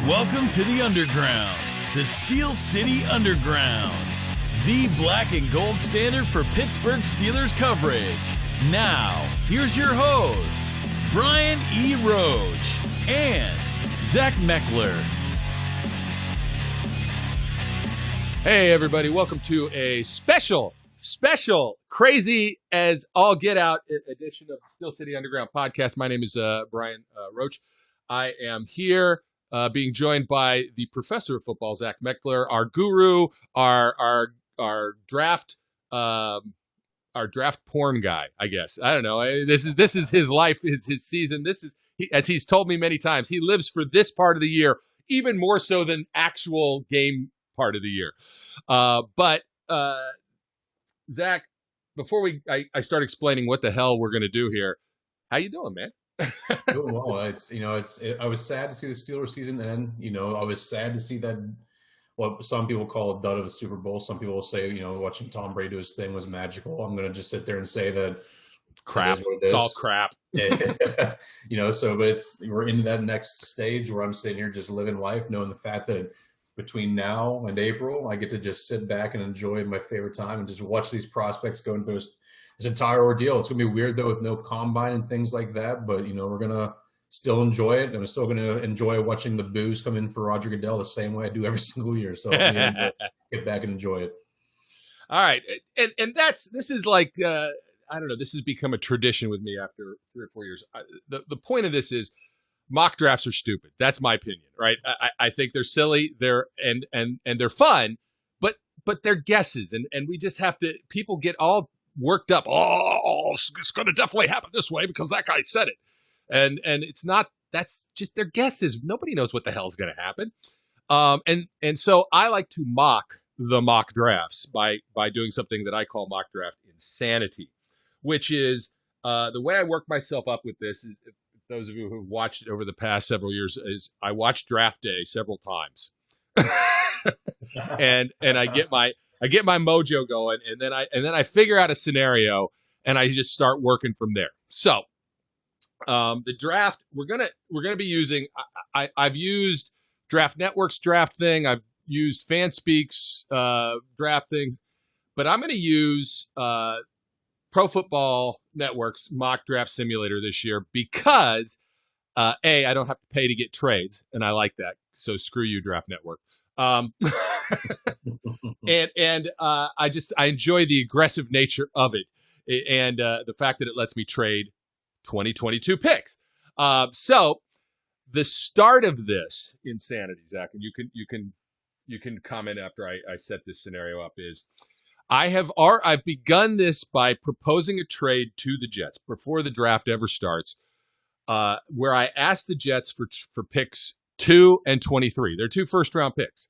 Welcome to the Underground, the Steel City Underground, the black and gold standard for Pittsburgh Steelers coverage. Now, here's your host, Brian E. Roach and Zach Metkler. Hey, everybody. Welcome to a special, crazy as all get out edition of the Steel City Underground podcast. My name is Brian Roach. I am here being joined by the professor of football, Zach Metkler, our guru, our draft porn guy, I guess. I don't know. This is his life, his season. This is, as he's told me many times, he lives for this part of the year, even more so than actual game part of the year. But Zach, before I start explaining what the hell we're going to do here, how you doing, man? Doing well. I was sad to see the Steelers season end. I was sad to see that what some people call a dud of a Super Bowl. Some people will say, watching Tom Brady do his thing was magical. I'm going to just sit there and say that crap. It's all crap. But we're into that next stage where I'm sitting here just living life, knowing the fact that between now and April, I get to just sit back and enjoy my favorite time and just watch these prospects go into this entire ordeal. It's going to be weird, though, with no combine and things like that. But, we're going to still enjoy it. And I'm still going to enjoy watching the boos come in for Roger Goodell the same way I do every single year. So I'll get back and enjoy it. All right. And this is like, I don't know, this has become a tradition with me after 3 or 4 years. The point of this is mock drafts are stupid. That's my opinion, right? I think they're silly. They're they're fun, but they're guesses. And we just have to, people get all worked up. Oh, it's going to definitely happen this way because that guy said it. And it's not, that's just their guesses. Nobody knows what the hell is going to happen. And so I like to mock the mock drafts by doing something that I call mock draft insanity, which is the way I work myself up with this is, if those of you who've watched it over the past several years, is I watch Draft Day several times. and I get my mojo going, and then I figure out a scenario and I just start working from there. So the draft we're gonna be using, I've used Draft Network's draft thing, I've used Fanspeak's draft thing, but I'm gonna use Pro Football Network's mock draft simulator this year because I don't have to pay to get trades, and I like that. So screw you, Draft Network. And I enjoy the aggressive nature of it, and the fact that it lets me trade 2022 picks. So the start of this insanity, Zach, and you can comment after I set this scenario up, is I've begun this by proposing a trade to the Jets before the draft ever starts, where I asked the Jets for picks 2 and 23. They're 2 first-round picks.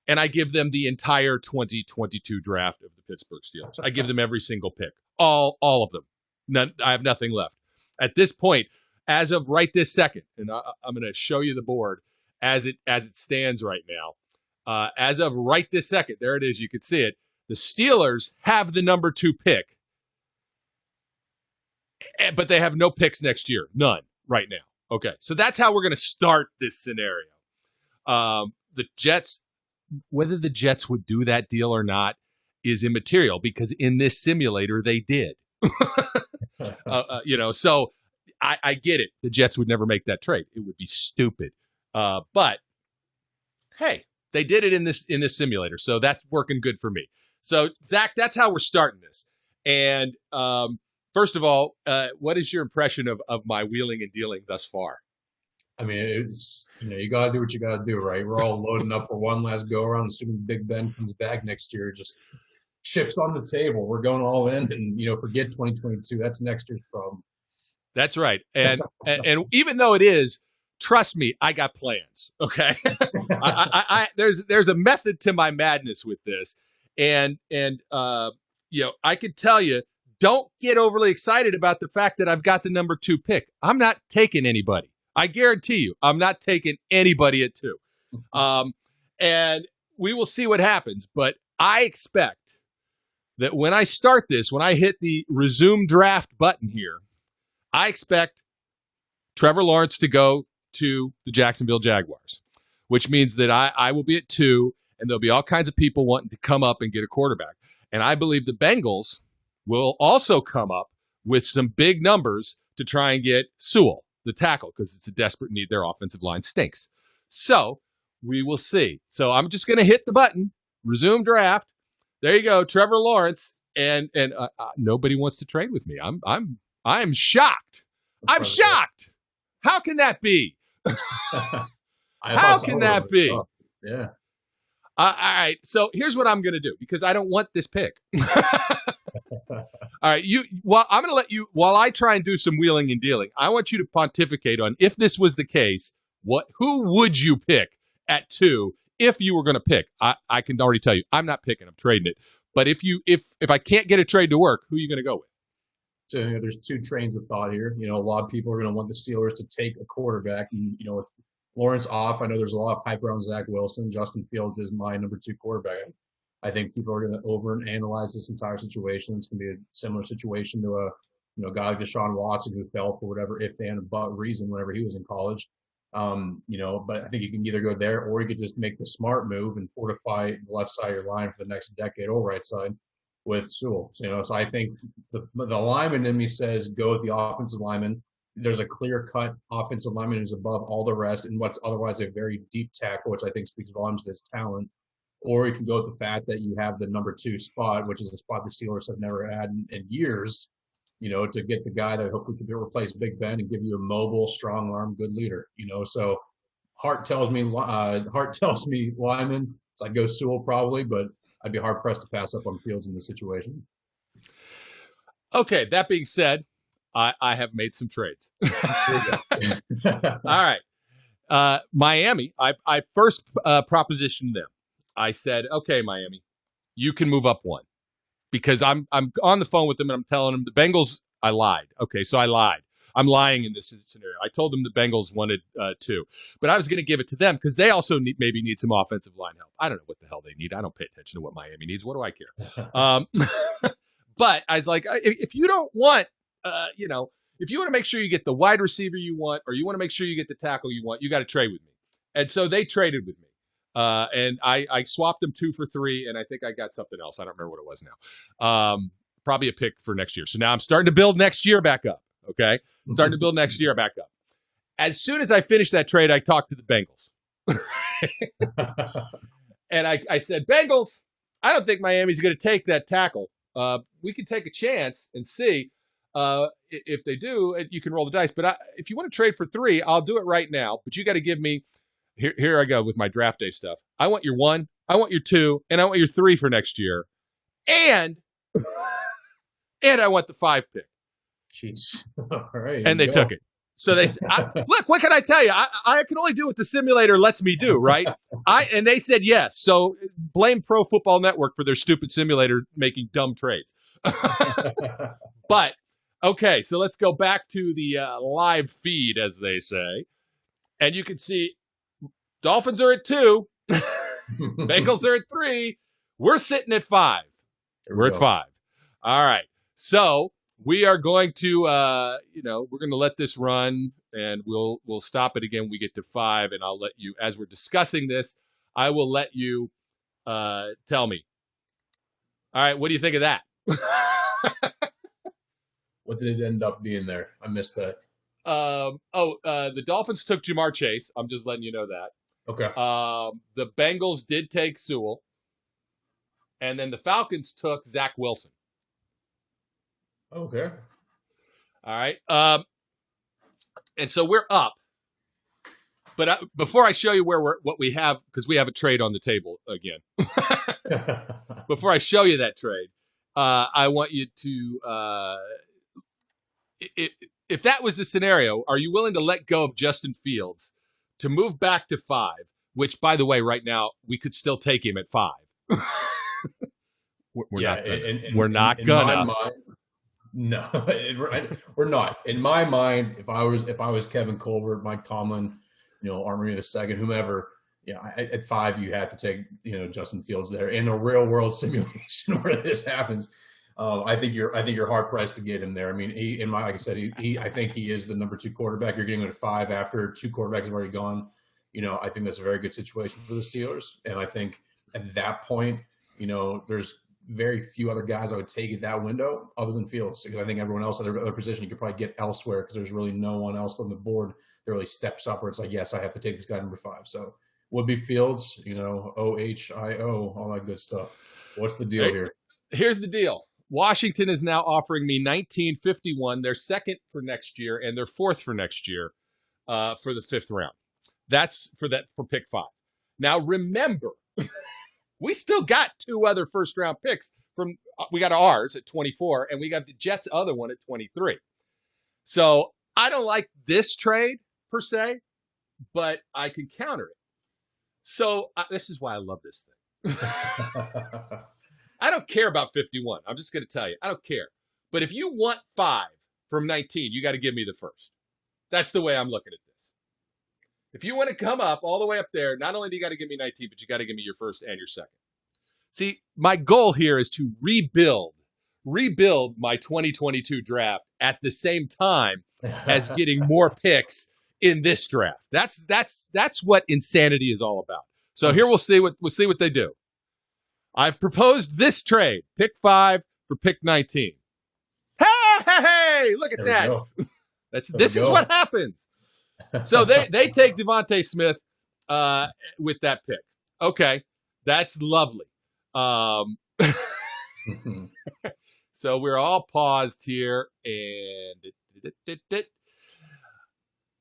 And I give them the entire 2022 draft of the Pittsburgh Steelers. I give them every single pick, all of them. None, I have nothing left. At this point, as of right this second, and I'm going to show you the board as it stands right now. As of right this second, there it is. You can see it. The Steelers have the number 2 pick, but they have no picks next year. None right now. Okay, so that's how we're going to start this scenario. The Jets, whether the Jets would do that deal or not is immaterial because in this simulator they did. So I get it. The Jets would never make that trade. It would be stupid. But hey, they did it in this simulator, so that's working good for me. So Zach, that's how we're starting this. And first of all, what is your impression of my wheeling and dealing thus far? I mean, it's, you got to do what you got to do, right? We're all loading up for one last go around, assuming Big Ben comes back next year. Just chips on the table. We're going all in, and forget 2022. That's next year's problem. That's right. And even though it is, trust me, I got plans. Okay, there's a method to my madness with this, and I could tell you, don't get overly excited about the fact that I've got the number 2 pick. I'm not taking anybody. I guarantee you, I'm not taking anybody at 2. And we will see what happens. But I expect that when I start this, when I hit the resume draft button here, I expect Trevor Lawrence to go to the Jacksonville Jaguars. which means that I will be at 2, and there'll be all kinds of people wanting to come up and get a quarterback. And I believe the Bengals will also come up with some big numbers to try and get Sewell, the tackle, because it's a desperate need. Their offensive line stinks. So we will see. So I'm just going to hit the button, resume draft. There you go, Trevor Lawrence, and nobody wants to trade with me. I'm shocked. I'm shocked. How can that be? How can that be? Yeah. All right. So here's what I'm going to do because I don't want this pick. All right. I'm going to let you, while I try and do some wheeling and dealing, I want you to pontificate on if this was the case, who would you pick at 2 if you were going to pick? I can already tell you, I'm not picking. I'm trading it. But if I can't get a trade to work, who are you going to go with? So there's 2 trains of thought here. A lot of people are going to want the Steelers to take a quarterback. And, with Lawrence off, I know there's a lot of hype around Zach Wilson. Justin Fields is my number 2 quarterback. I think people are going to overanalyze this entire situation. It's going to be a similar situation to a guy like Deshaun Watson who fell for whatever if and but reason whenever he was in college. But I think you can either go there or you could just make the smart move and fortify the left side of your line for the next decade or right side with Sewell. So I think the lineman in me says go with the offensive lineman. There's a clear-cut offensive lineman who's above all the rest and what's otherwise a very deep tackle, which I think speaks volumes to his talent. Or you can go with the fact that you have the number 2 spot, which is a spot the Steelers have never had in years, to get the guy that hopefully could replace Big Ben and give you a mobile, strong arm, good leader. So heart tells me lineman, so I'd go Sewell probably, but I'd be hard pressed to pass up on Fields in this situation. Okay, that being said, I have made some trades. All right. Miami, I first propositioned them. I said, okay, Miami, you can move up 1 because I'm on the phone with them and I'm telling them the Bengals, I lied. Okay, so I lied. I'm lying in this scenario. I told them the Bengals wanted 2, but I was going to give it to them because they also maybe need some offensive line help. I don't know what the hell they need. I don't pay attention to what Miami needs. What do I care? But I was like, if you don't want, if you want to make sure you get the wide receiver you want, or you want to make sure you get the tackle you want, you got to trade with me. And so they traded with me. And I swapped them 2 for 3, and I think I got something else. I don't remember what it was now. Probably a pick for next year. So now I'm starting to build next year back up. Okay? Starting to build next year back up. As soon as I finished that trade, I talked to the Bengals. And I said, Bengals, I don't think Miami's going to take that tackle. We could take a chance and see. If they do, you can roll the dice. But if you want to trade for 3, I'll do it right now. But you got to give me, here I go with my draft day stuff. I want your 1, I want your 2, and I want your 3 for next year. And I want the 5 pick. Jeez. All right. And they took it. So they said, look, what can I tell you? I can only do what the simulator lets me do, right? And they said yes. So blame Pro Football Network for their stupid simulator making dumb trades. But, okay, so let's go back to the live feed, as they say. And you can see Dolphins are at 2. Bengals are at 3. We're sitting at 5. We're at 5. All right. So we are going to, we're going to let this run, and we'll stop it again when we get to 5, and I'll let you, as we're discussing this, I will let you tell me. All right, what do you think of that? What did it end up being there? I missed that. The Dolphins took Jamar Chase. I'm just letting you know that. Okay. The Bengals did take Sewell. And then the Falcons took Zach Wilson. Okay. All right. And so we're up. But before I show you what we have, because we have a trade on the table again. Before I show you that trade, I want you to, if that was the scenario, are you willing to let go of Justin Fields to move back to 5? Which, by the way, right now we could still take him at 5. We're not gonna. No, we're not. In my mind, if I was Kevin Colbert, Mike Tomlin, Armory II, whomever, at 5 you have to take Justin Fields there in a real world simulation where this happens. I think you're hard pressed to get him there. I mean, like I said, I think he is the number 2 quarterback. You're getting him at 5 after 2 quarterbacks have already gone. I think that's a very good situation for the Steelers. And I think at that point, there's very few other guys I would take at that window other than Fields, because I think everyone else at their other position you could probably get elsewhere, because there's really no one else on the board that really steps up where it's like, yes, I have to take this guy number 5. So would be Fields, OHIO, all that good stuff. What's the deal here? Here's the deal. Washington is now offering me $19.51, their second for next year and their fourth for next year for the 5th round. That's for pick 5. Now remember, we still got 2 other first-round picks. We got ours at 24, and we got the Jets' other one at 23. So I don't like this trade, per se, but I can counter it. So this is why I love this thing. I don't care about 51. I'm just going to tell you. I don't care. But if you want 5 from 19, you got to give me the first. That's the way I'm looking at this. If you want to come up all the way up there, not only do you got to give me 19, but you got to give me your first and your second. See, my goal here is to rebuild my 2022 draft at the same time as getting more picks in this draft. That's what insanity is all about. So here we'll see what they do. I've proposed this trade: pick 5 for pick 19. Hey! Look at that. This is what happens. So they take Devontae Smith with that pick. Okay, that's lovely. So we're all paused here, and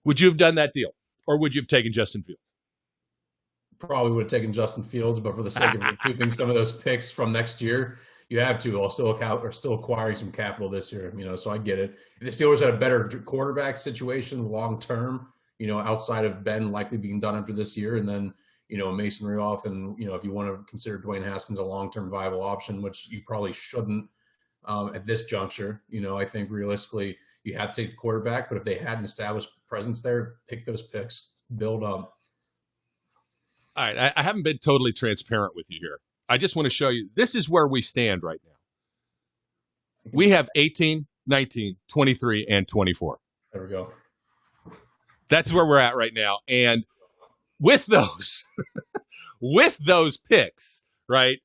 would you have done that deal, or would you have taken Justin Fields? Probably would have taken Justin Fields, but for the sake of recouping some of those picks from next year, you have to. While still acquiring some capital this year, so I get it. If the Steelers had a better quarterback situation long term, outside of Ben likely being done after this year, and then Mason Rudolph, and if you want to consider Dwayne Haskins a long term viable option, which you probably shouldn't at this juncture. I think realistically you have to take the quarterback, but if they had an established presence there, pick those picks, build up. All right, I haven't been totally transparent with you here. I just want to show you, this is where we stand right now. We have 18, 19, 23, and 24. There we go. That's where we're at right now. And with those, picks, right,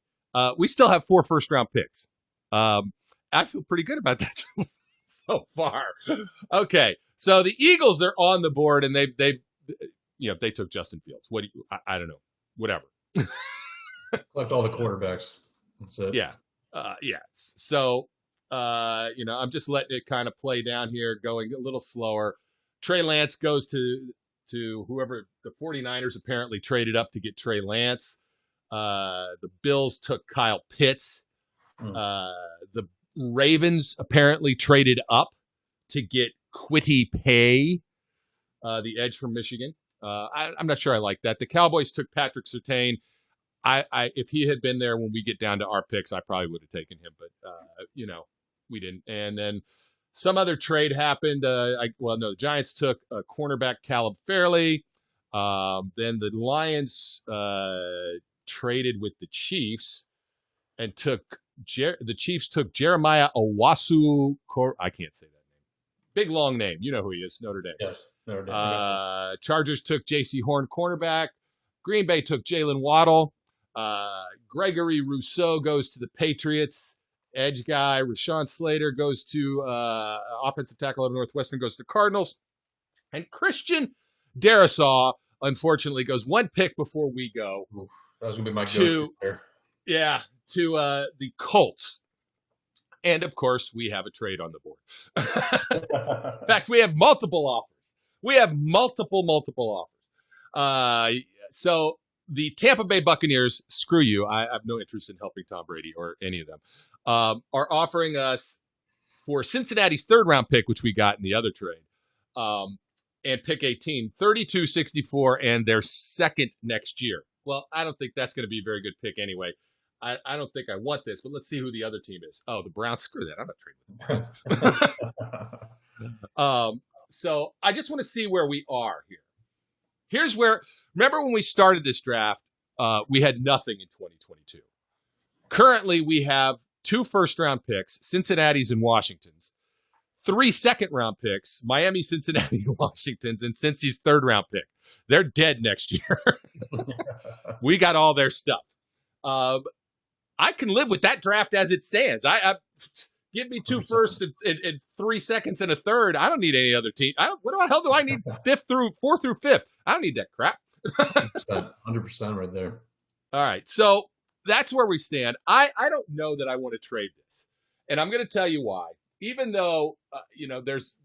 we still have 4 first-round picks. I feel pretty good about that so far. Okay, so the Eagles are on the board, and they took Justin Fields. I don't know, whatever. Collect all the quarterbacks. That's it. Yeah. So, I'm just letting it kind of play down here, going a little slower. Trey Lance goes to whoever. The 49ers apparently traded up to get Trey Lance. The Bills took Kyle Pitts. The Ravens apparently traded up to get Kwity Paye, the edge from Michigan. I'm not sure I like that. The Cowboys took Patrick Surtain. If he had been there when we get down to our picks, I probably would have taken him, but we didn't. And then some other trade happened. The Giants took cornerback Caleb Fairley. Then the Lions traded with the Chiefs and the Chiefs took Jeremiah Owasu. I can't say that name. Big long name. You know who he is. Notre Dame. Yes. Notre Dame. Chargers took J.C. Horn, cornerback. Green Bay took Jalen Waddle. Gregory Rousseau goes to the Patriots. Edge guy. Rashawn Slater goes to offensive tackle out of Northwestern, goes to Cardinals. And Christian Darrisaw, unfortunately, goes 1 pick before we go. Oof, that was going to be my go-to there. Yeah, to the Colts. And, of course, we have a trade on the board. In fact, we have multiple offers. We have multiple offers. So the Tampa Bay Buccaneers, screw you. I have no interest in helping Tom Brady or any of them, are offering us for Cincinnati's 3rd-round pick, which we got in the other trade, and pick 18, 32-64, and their second next year. Well, I don't think that's going to be a very good pick anyway. I don't think I want this, but let's see who the other team is. Oh, the Browns. Screw that. I'm not trading with the Browns. So I just want to see where we are here. Here's where, remember when we started this draft, we had nothing in 2022. Currently, we have 2 first-round picks, Cincinnati's and Washington's, 3 second-round picks, Miami, Cincinnati, Washington's, and Cincy's third-round pick. They're dead next year. We got all their stuff. I can live with that draft as it stands. I give me 2 firsts and 3 seconds and a third. I don't need any other team. What the hell do I need 4 through 5th? I don't need that crap. 100% right there. All right, so that's where we stand. I don't know that I want to trade this, and I'm going to tell you why. Even though there's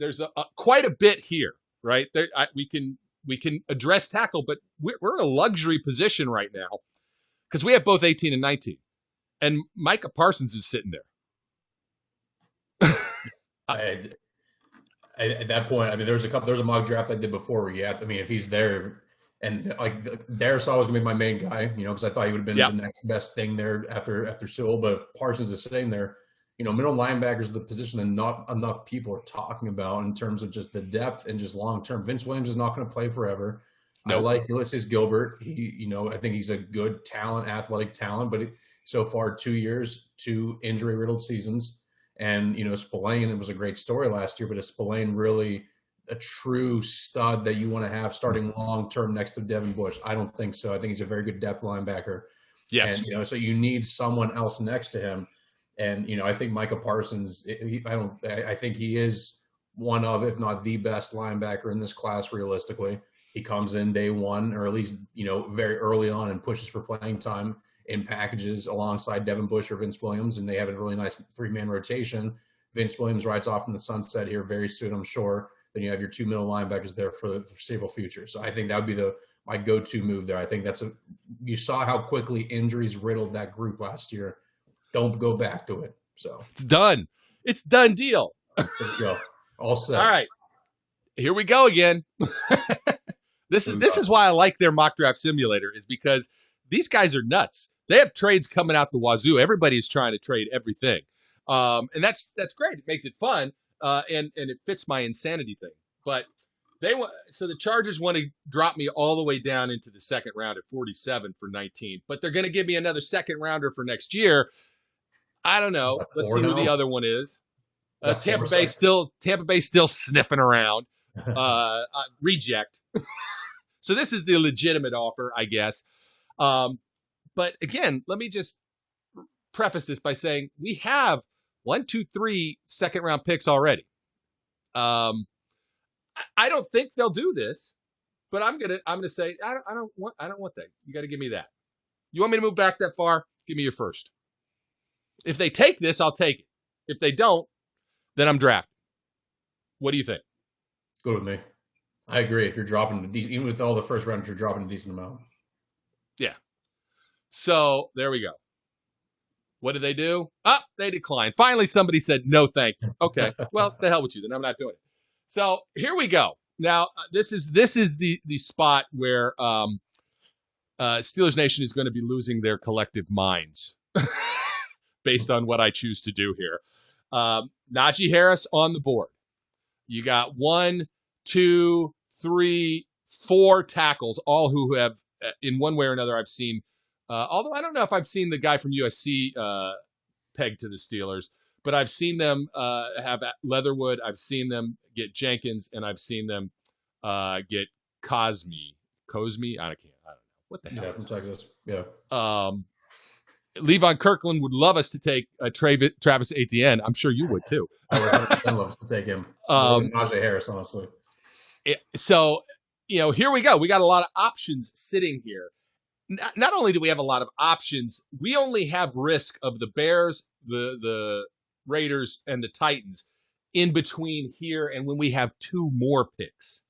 quite a bit here, right? We can address tackle, but we're in a luxury position right now because we have both 18 and 19, and Micah Parsons is sitting there. At that point, I mean, there's a mock draft I did before where if he's there, and like Darius was gonna be my main guy, because I thought he would have been the next best thing there after Sewell, but if Parsons is sitting there. Middle linebackers is the position that not enough people are talking about in terms of just the depth and just long term. Vince Williams is not going to play forever. Nope. I like Ulysses Gilbert. I think he's a good talent, athletic talent, but so far 2 years, 2 injury riddled seasons. And, Spillane, it was a great story last year, but is Spillane really a true stud that you want to have starting long term next to Devin Bush? I don't think so. I think he's a very good depth linebacker. Yes. And, so you need someone else next to him. And, I think Micah Parsons, I think he is one of, if not the best linebacker in this class, realistically. He comes in day one, or at least, very early on, and pushes for playing time in packages alongside Devin Bush or Vince Williams. And they have a really nice 3-man rotation. Vince Williams rides off in the sunset here very soon, I'm sure. Then you have your 2 middle linebackers there for the foreseeable future. So I think that would be my go-to move there. I think you saw how quickly injuries riddled that group last year. Don't go back to it. So it's done. It's done deal. There you go. All set. All right. Here we go again. This is why I like their mock draft simulator, is because these guys are nuts. They have trades coming out the wazoo. Everybody's trying to trade everything. And that's great. It makes it fun. And it fits my insanity thing. But so the Chargers want to drop me all the way down into the second round at 47 for 19, but they're going to give me another second rounder for next year. I don't know. Let's see who the other one is. Tampa Bay still sniffing around. Reject. So this is the legitimate offer, I guess. But again, let me just preface this by saying we have 1, 2, 3 second round picks already. I don't think they'll do this, but I'm gonna say I don't want that. You got to give me that. You want me to move back that far? Give me your first. If they take this, I'll take it. If they don't, then I'm drafting. What do you think? Good with me. I agree. If you're dropping even with all the first rounders, you're dropping a decent amount. Yeah. So there we go. What did they do? They declined. Finally, somebody said no, thank you. Okay. Well, the hell with you. Then I'm not doing it. So here we go. Now this is the spot where Steelers Nation is going to be losing their collective minds based on what I choose to do here. Najee Harris on the board. You got 1, 2, 3, 4 tackles, all who have in one way or another I've seen. Although I don't know if I've seen the guy from USC pegged to the Steelers, but I've seen them have Leatherwood. I've seen them get Jenkins, and I've seen them get Cosme. I don't know. What the hell? Yeah, from Texas. Yeah. Levon Kirkland would love us to take Travis Etienne. I'm sure you would too. I would 100% love us to take him. Najee Harris, honestly. So, here we go. We got a lot of options sitting here. Not only do we have a lot of options, we only have risk of the Bears, the Raiders, and the Titans in between here and when we have 2 more picks.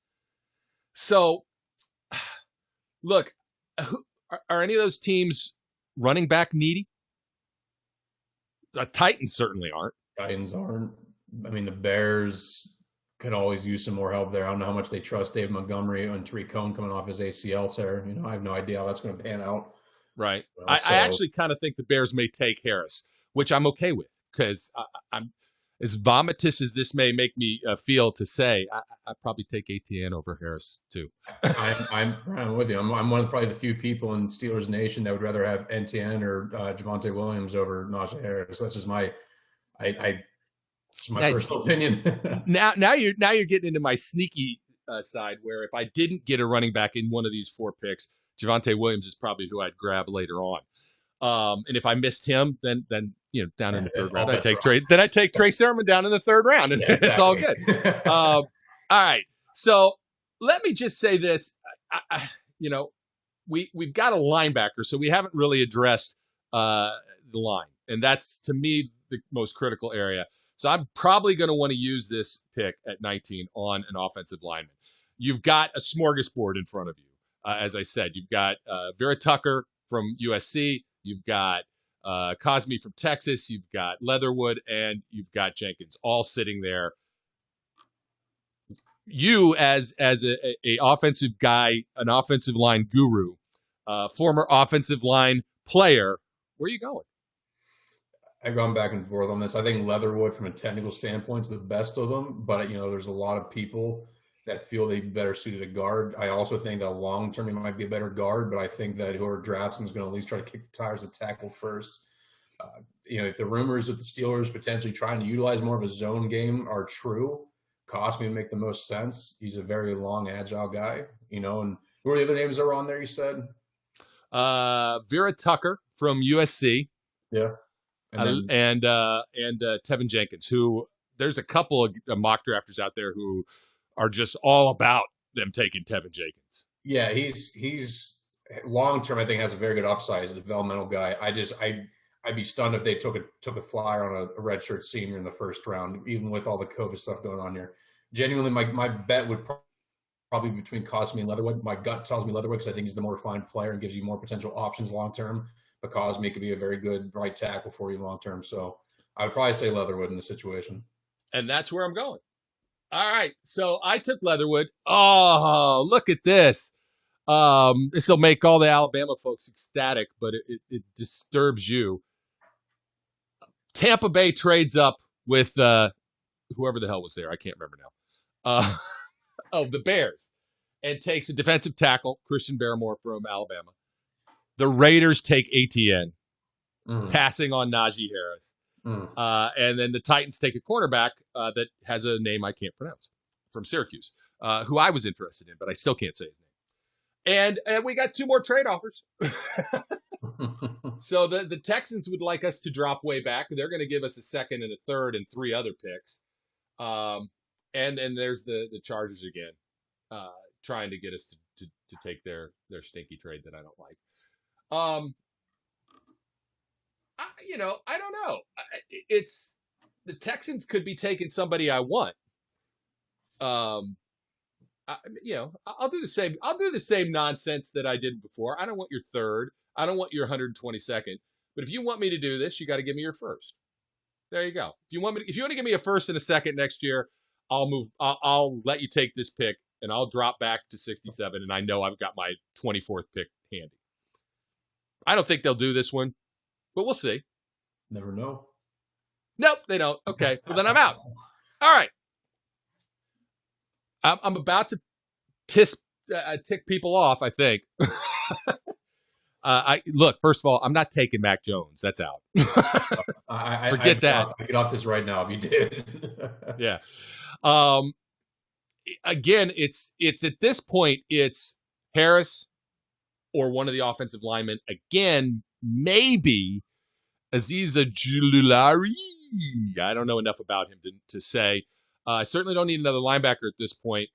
So, look, are any of those teams running back needy? The Titans certainly aren't. Titans aren't. I mean, the Bears could always use some more help there. I don't know how much they trust Dave Montgomery and Tariq Cohen coming off his ACL tear. I have no idea how that's going to pan out. Right. I actually kind of think the Bears may take Harris, which I'm okay with, because I'm as vomitous as this may make me feel to say, I'd probably take Etienne over Harris too. I'm with you. I'm one of probably the few people in Steelers Nation that would rather have Etienne or Javonte Williams over Najee Harris. That's just my It's my personal opinion. now you're getting into my sneaky side, where if I didn't get a running back in one of these 4 picks, Javonte Williams is probably who I'd grab later on. And if I missed him, then down in the 3rd round, I take Trey Sermon down in the 3rd round, and it's all good. All right. So let me just say this. We've got a linebacker, so we haven't really addressed the line, and that's, to me, the most critical area. So I'm probably going to want to use this pick at 19 on an offensive lineman. You've got a smorgasbord in front of you. As I said, you've got Vera Tucker from USC. You've got Cosme from Texas. You've got Leatherwood, and you've got Jenkins, all sitting there. You, as a offensive guy, an offensive line guru, former offensive line player, where are you going? I've gone back and forth on this. I think Leatherwood, from a technical standpoint, is the best of them. But, there's a lot of people that feel they'd be better suited at guard. I also think that long-term he might be a better guard, but I think that whoever drafts him is going to at least try to kick the tires of tackle first. If the rumors with the Steelers potentially trying to utilize more of a zone game are true, Cosme would make the most sense. He's a very long, agile guy, and who are the other names that were on there, you said? Vera Tucker from USC. Yeah. And Tevin Jenkins, who there's a couple of mock drafters out there who are just all about them taking Tevin Jenkins. Yeah, he's long term. I think has a very good upside as a developmental guy. I'd be stunned if they took a flyer on a redshirt senior in the 1st round, even with all the COVID stuff going on here. Genuinely, my bet would probably be between Cosme and Leatherwood. My gut tells me Leatherwood because I think he's the more refined player and gives you more potential options long term. But Cosme could be a very good right tackle for you long term. So I would probably say Leatherwood in this situation. And that's where I'm going. All right. So I took Leatherwood. Oh, look at this. This will make all the Alabama folks ecstatic, but it disturbs you. Tampa Bay trades up with whoever the hell was there. I can't remember now. The Bears, and takes a defensive tackle, Christian Barmore from Alabama. The Raiders take ATN, passing on Najee Harris. And then the Titans take a cornerback that has a name I can't pronounce, from Syracuse, who I was interested in, but I still can't say his name. And we got 2 more trade offers. So the Texans would like us to drop way back. They're going to give us a 2nd and a 3rd and 3 other picks. And then there's the Chargers again, trying to get us to take their stinky trade that I don't like. I don't know. It's the Texans could be taking somebody I want. I'll do the same. I'll do the same nonsense that I did before. I don't want your 3rd. I don't want your 122nd. But if you want me to do this, you got to give me your 1st. There you go. If you want to give me a 1st and a 2nd next year, I'll let you take this pick, and I'll drop back to 67, and I know I've got my 24th pick handy. I don't think they'll do this one, but we'll see. Never know. Nope, they don't. Okay, well then I'm out. All right. I'm about to tick people off, I think. Look, first of all, I'm not taking Mac Jones. That's out. Forget that. I get off this right now if you did. Yeah. Again, it's at this point, it's Harris or one of the offensive linemen. Again, maybe Azeez Ojulari. I don't know enough about him to say. I certainly don't need another linebacker at this point.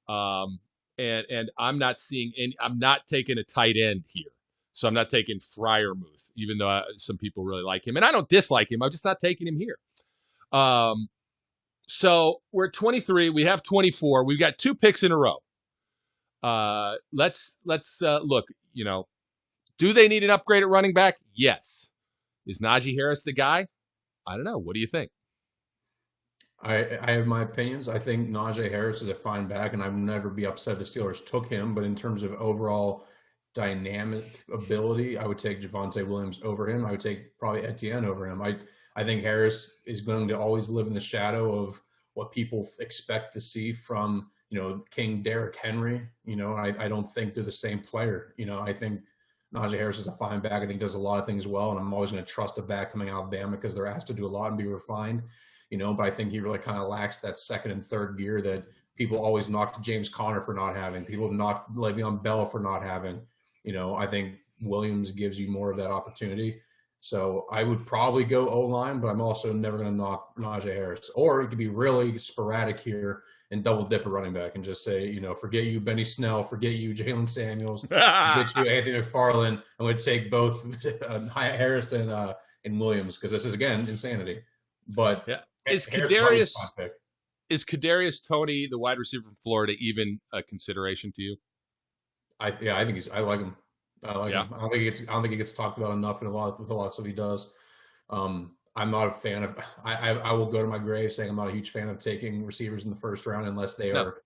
And I'm not seeing any. I'm not taking a tight end here. So I'm not taking Freiermuth, even though some people really like him. And I don't dislike him. I'm just not taking him here. So we're at 23. We have 24. We've got 2 picks in a row. Let's look, do they need an upgrade at running back? Yes. Is Najee Harris the guy? I don't know. What do you think? I have my opinions. I think Najee Harris is a fine back, and I would never be upset if the Steelers took him. But in terms of overall dynamic ability, I would take Javonte Williams over him. I would take probably Etienne over him. I think Harris is going to always live in the shadow of what people expect to see from, King Derrick Henry. I don't think they're the same player. I think Najee Harris is a fine back. I think does a lot of things well, and I'm always going to trust a back coming out of Bama because they're asked to do a lot and be refined. but I think he really kind of lacks that second and third gear that people always knocked James Conner for not having. People have knocked Le'Veon Bell for not having. I think Williams gives you more of that opportunity. So I would probably go O-line, but I'm also never going to knock Najee Harris. Or it could be really sporadic here and double dip a running back and just say, forget you, Benny Snell, forget you, Jalen Samuels, forget you, Anthony McFarland. I'm going to take both Harris and Williams because this is, again, insanity. But yeah. Is Kadarius Toney, the wide receiver from Florida, even a consideration to you? I think I like him. I like him. I don't think he gets talked about enough with a lot of stuff he does. I'm not a fan of. I will go to my grave saying I'm not a huge fan of taking receivers in the first round unless they are,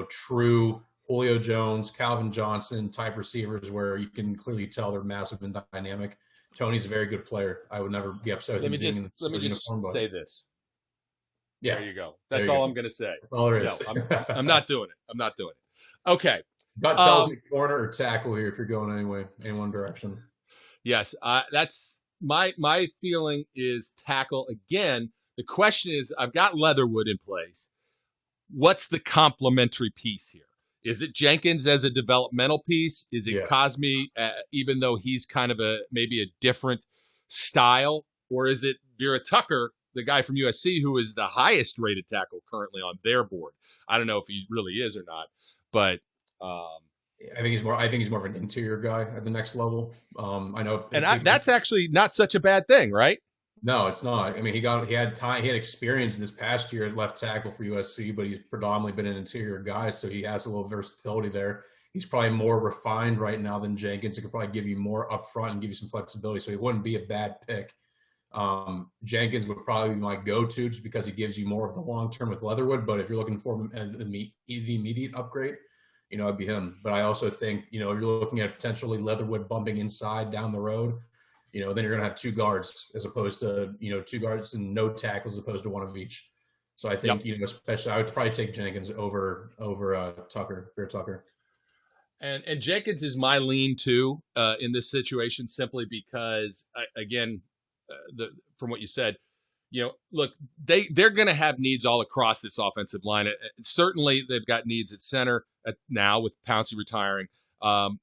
true Julio Jones, Calvin Johnson type receivers where you can clearly tell they're massive and dynamic. Tony's a very good player. I would never be upset with him. Let me just say this. Yeah, there you go. That's all I'm going to say. All there is. No, I'm not doing it. Okay. Gut tells me corner or tackle here if you're going any one direction. Yes, that's my feeling is tackle again. The question is, I've got Leatherwood in place. What's the complementary piece here? Is it Jenkins as a developmental piece? Is it Cosme, even though he's kind of maybe a different style? Or is it Vera Tucker, the guy from USC, who is the highest rated tackle currently on their board? I don't know if he really is or not, but I think he's more of an interior guy at the next level. I know, and that's actually not such a bad thing, right? No, it's not. I mean, he had time. He had experience this past year at left tackle for USC, but he's predominantly been an interior guy, so he has a little versatility there. He's probably more refined right now than Jenkins. He could probably give you more upfront and give you some flexibility, so he wouldn't be a bad pick. Jenkins would probably be my go-to just because he gives you more of the long-term with Leatherwood, but if you're looking for the immediate upgrade, it'd be him. But I also think, if you're looking at potentially Leatherwood bumping inside down the road, then you're going to have two guards as opposed to, two guards and no tackles as opposed to one of each. So I think, especially I would probably take Jenkins over Tucker. And Jenkins is my lean too in this situation simply because, again, from what you said, look, they're going to have needs all across this offensive line. Certainly, they've got needs at center now with Pouncey retiring. I'm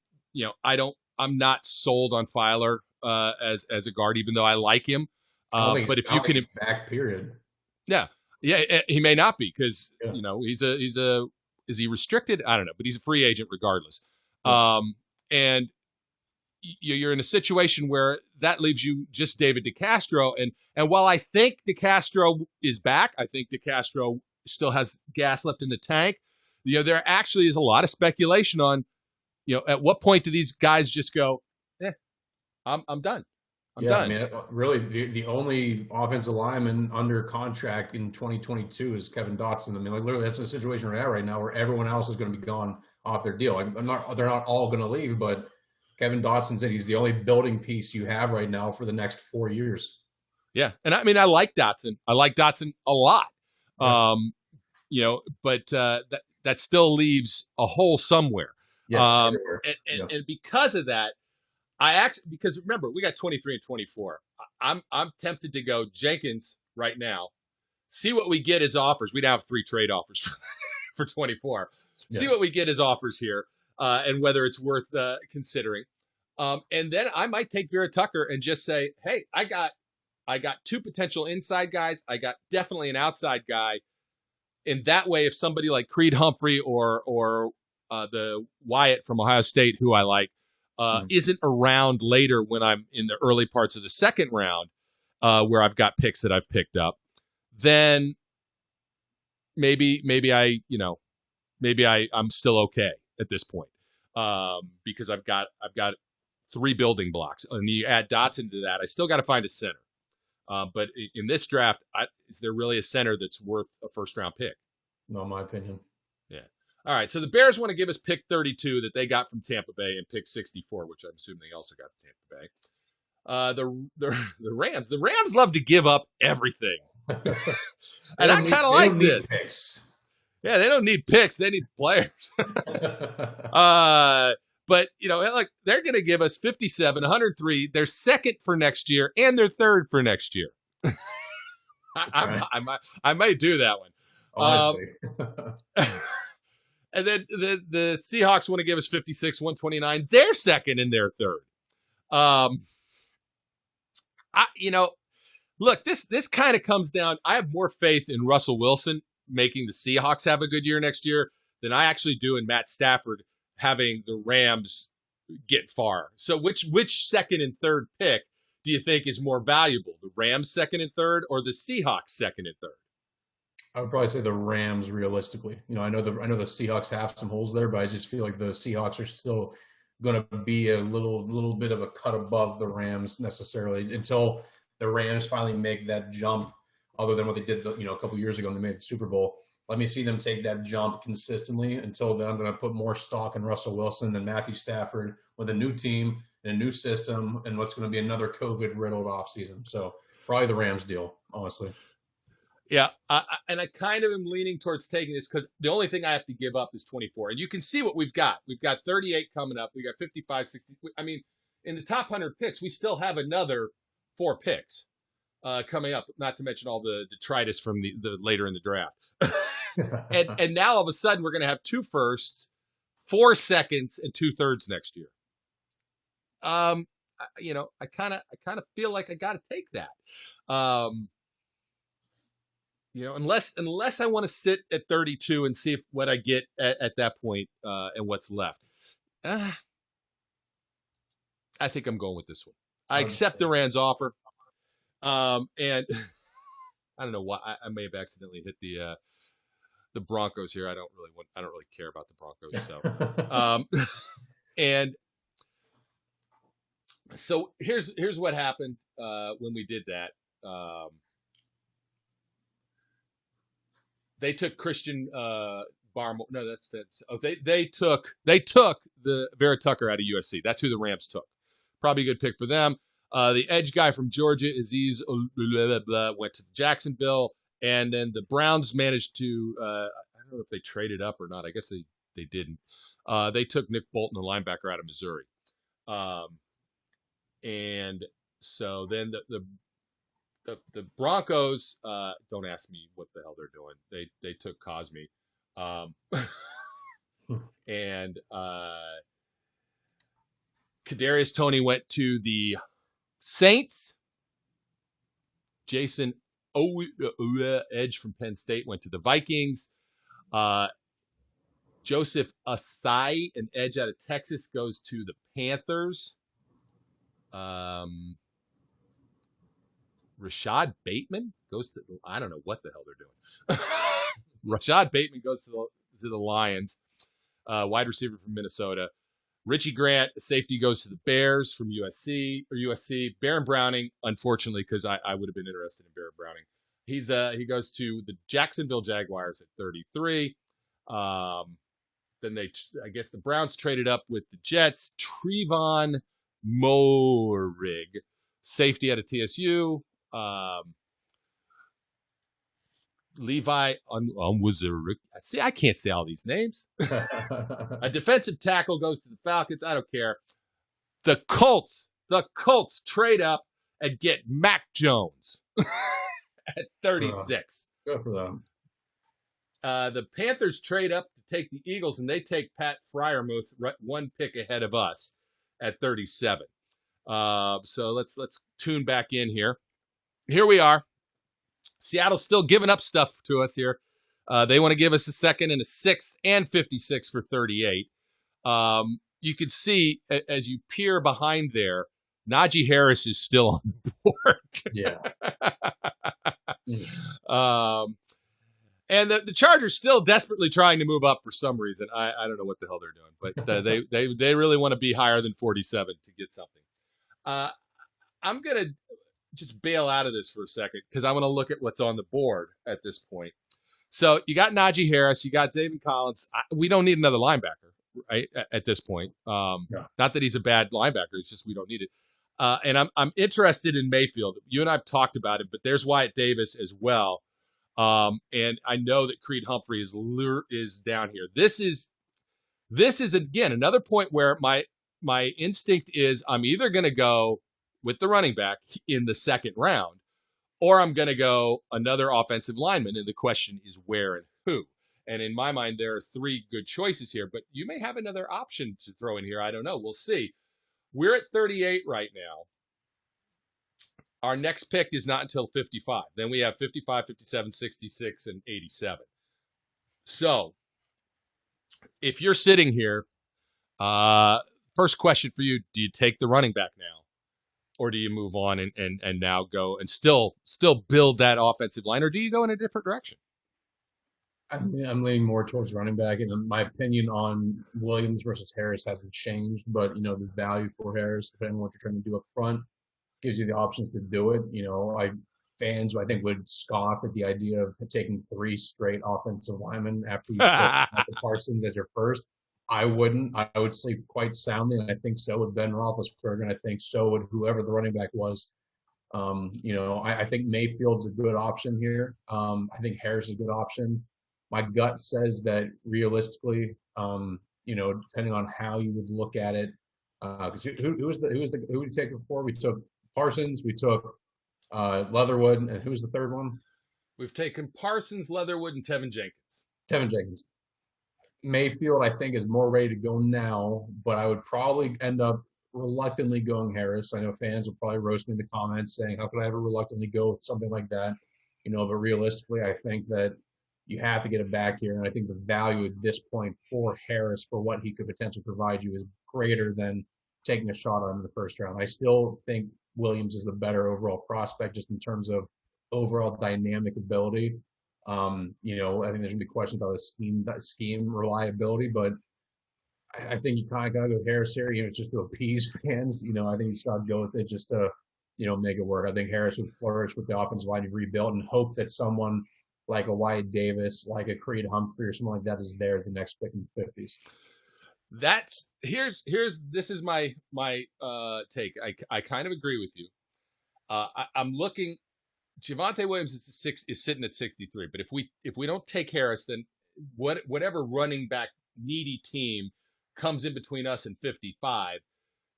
not sold on Filer as a guard, even though I like him. But if you can, back period. Yeah, he may not be because is he restricted? I don't know, but he's a free agent regardless. And you're in a situation where that leaves you just David DeCastro. And while I think DeCastro is back, I think DeCastro still has gas left in the tank. There actually is a lot of speculation on, at what point do these guys just go, I'm done. I'm done. I mean, really, the only offensive lineman under contract in 2022 is Kevin Dotson. I mean, literally, that's the situation we're at right now, where everyone else is going to be gone off their deal. They're not all going to leave, but Kevin Dotson said he's the only building piece you have right now for the next 4 years. Yeah, and I mean, I like Dotson. I like Dotson a lot. Yeah. But that still leaves a hole somewhere. Yeah, and because of that, because remember, we got 23 and 24. I'm tempted to go Jenkins right now. See what we get as offers. We now have 3 trade offers for 24. Yeah. See what we get as offers here. And whether it's worth considering. And then I might take Vera Tucker and just say, hey, I got 2 potential inside guys. I got definitely an outside guy. And that way, if somebody like Creed Humphrey or the Wyatt from Ohio State, who I like, isn't around later when I'm in the early parts of the second round, where I've got picks that I've picked up, then maybe I'm still okay at this point, because I've got 3 building blocks, and you add Dotson to that. I still got to find a center, but in this draft, is there really a center that's worth a first round pick? No, in my opinion. Yeah. All right. So the Bears want to give us pick 32 that they got from Tampa Bay and pick 64, which I'm assuming they also got from Tampa Bay. The Rams love to give up everything, and I kind of like this. Picks. Yeah, they don't need picks; they need players. But like they're going to give us 57, 103, their second for next year, and their third for next year. I might do that one. Honestly. And then the Seahawks want to give us 56, 129. They're second and they're third. Look, this kind of comes down. I have more faith in Russell Wilson making the Seahawks have a good year next year than I actually do in Matt Stafford having the Rams get far. So which second and third pick do you think is more valuable? The Rams second and third or the Seahawks second and third? I would probably say the Rams realistically. I know the Seahawks have some holes there, but I just feel like the Seahawks are still going to be a little bit of a cut above the Rams necessarily until the Rams finally make that jump, other than what they did, a couple years ago when they made the Super Bowl. Let me see them take that jump consistently. Until then, I'm going to put more stock in Russell Wilson than Matthew Stafford with a new team and a new system and what's going to be another COVID-riddled offseason. So probably the Rams deal, honestly. Yeah, and I kind of am leaning towards taking this because the only thing I have to give up is 24. And you can see what we've got. We've got 38 coming up. We got 55, 60. I mean, in the top 100 picks, we still have another 4 picks coming up, not to mention all the detritus from the later in the draft. and now all of a sudden we're going to have 2 firsts, 4 seconds, and 2 thirds next year. I kind of feel like I got to take that. Unless I want to sit at 32 and see what I get at that point and what's left. I think I'm going with this one. I accept the Rams offer. And I don't know why I may have accidentally hit the Broncos here. I don't really care about the Broncos. So, and so here's what happened when we did that. They took Christian Barmore. No, that's. Oh, they took the Vera Tucker out of USC. That's who the Rams took. Probably a good pick for them. The edge guy from Georgia, Aziz, went to Jacksonville, and then the Browns managed to. I don't know if they traded up or not. I guess they didn't. They took Nick Bolton, a linebacker out of Missouri, and so then the Broncos, don't ask me what the hell they're doing. They took Cosme. And Kadarius Toney went to the Saints. Jason Edge from Penn State went to the Vikings. Joseph Asai, an edge out of Texas, goes to the Panthers. Rashad Bateman goes to, I don't know what the hell they're doing. Rashad Bateman goes to the Lions, wide receiver from Minnesota. Richie Grant, safety, goes to the Bears from USC. Baron Browning, unfortunately, because I would have been interested in Baron Browning. He goes to the Jacksonville Jaguars at 33. Then I guess the Browns traded up with the Jets. Trevon Moehrig, safety out of TSU. Levi Onwuzurike. See, I can't say all these names. A defensive tackle goes to the Falcons. I don't care. The Colts trade up and get Mac Jones at 36. Go for them. The Panthers trade up to take the Eagles, and they take Pat Freiermuth 1 pick ahead of us at 37. So let's tune back in here. Here we are. Seattle's still giving up stuff to us here. They want to give us a second and a 6th and 56 for 38. You can see as you peer behind there, Najee Harris is still on the board. Yeah. And the Chargers still desperately trying to move up for some reason. I don't know what the hell they're doing, but they really want to be higher than 47 to get something. I'm going to just bail out of this for a second because I want to look at what's on the board at this point. So you got Najee Harris, you got Zaven Collins. We don't need another linebacker, right? At this point, not that he's a bad linebacker. It's just we don't need it. And I'm interested in Mayfield. You and I've talked about it, but there's Wyatt Davis as well. And I know that Creed Humphrey is down here. This is again another point where my instinct is I'm either going to go with the running back in the second round, or I'm going to go another offensive lineman, and the question is where and who. And in my mind, there are three good choices here, but you may have another option to throw in here. I don't know. We'll see. We're at 38 right now. Our next pick is not until 55. Then we have 55, 57, 66, and 87. So if you're sitting here, first question for you, do you take the running back now? Or do you move on and now go and still build that offensive line? Or do you go in a different direction? I'm leaning more towards running back, and my opinion on Williams versus Harris hasn't changed. But the value for Harris, depending on what you're trying to do up front, gives you the options to do it. Fans, I think, would scoff at the idea of taking three straight offensive linemen after you pick Parsons as your first. I wouldn't. I would sleep quite soundly, and I think so would Ben Roethlisberger, and I think so would whoever the running back was. I think Mayfield's a good option here. I think Harris is a good option. My gut says that realistically, depending on how you would look at it, because who did we take before? We took Parsons, we took Leatherwood, and who's the third one? We've taken Parsons, Leatherwood, and Tevin Jenkins. Mayfield, I think, is more ready to go now, but I would probably end up reluctantly going Harris. I know fans will probably roast me in the comments saying, how could I ever reluctantly go with something like that? But realistically, I think that you have to get it back here. And I think the value at this point for Harris for what he could potentially provide you is greater than taking a shot on him in the first round. I still think Williams is the better overall prospect just in terms of overall dynamic ability. I think there's going to be questions about the scheme reliability, but I think you kind of got to go with Harris here. It's just to appease fans. I think you just got to go with it just to, make it work. I think Harris would flourish with the offensive line you've rebuilt and hope that someone like a Wyatt Davis, like a Creed Humphrey or something like that is there at the next pick in the 50s. This is my take. I kind of agree with you. I'm looking. Javonte Williams is sitting at 63, but if we don't take Harris, then whatever running back needy team comes in between us and 55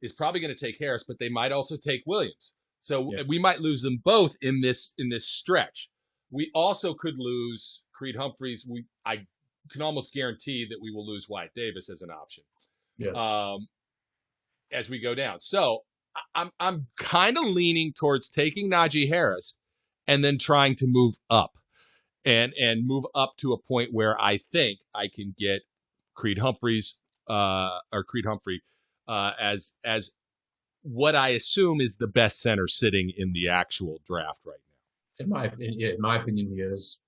is probably going to take Harris, but they might also take Williams. So we might lose them both in this stretch. We also could lose Creed Humphreys. I can almost guarantee that we will lose Wyatt Davis as an option. Yes. As we go down. So I'm kind of leaning towards taking Najee Harris and then trying to move up and move up to a point where I think I can get Creed Humphrey as what I assume is the best center sitting in the actual draft right now. In my opinion, he is.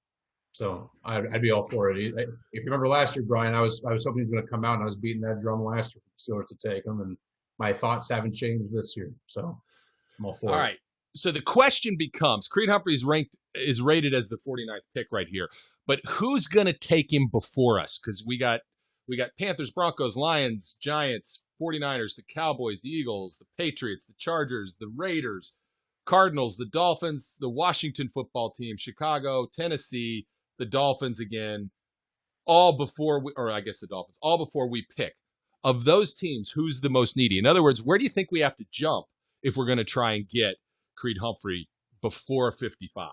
So I'd be all for it. If you remember last year, Brian, I was hoping he was going to come out, and I was beating that drum last year for the Steelers to take him, and my thoughts haven't changed this year. So I'm all for it. All right. So the question becomes: Creed Humphrey is rated as the 49th pick right here, but who's going to take him before us? Because we got Panthers, Broncos, Lions, Giants, 49ers, the Cowboys, the Eagles, the Patriots, the Chargers, the Raiders, Cardinals, the Dolphins, the Washington football team, Chicago, Tennessee, the Dolphins again, all before we pick. Of those teams, who's the most needy? In other words, where do you think we have to jump if we're going to try and get Creed Humphrey before 55?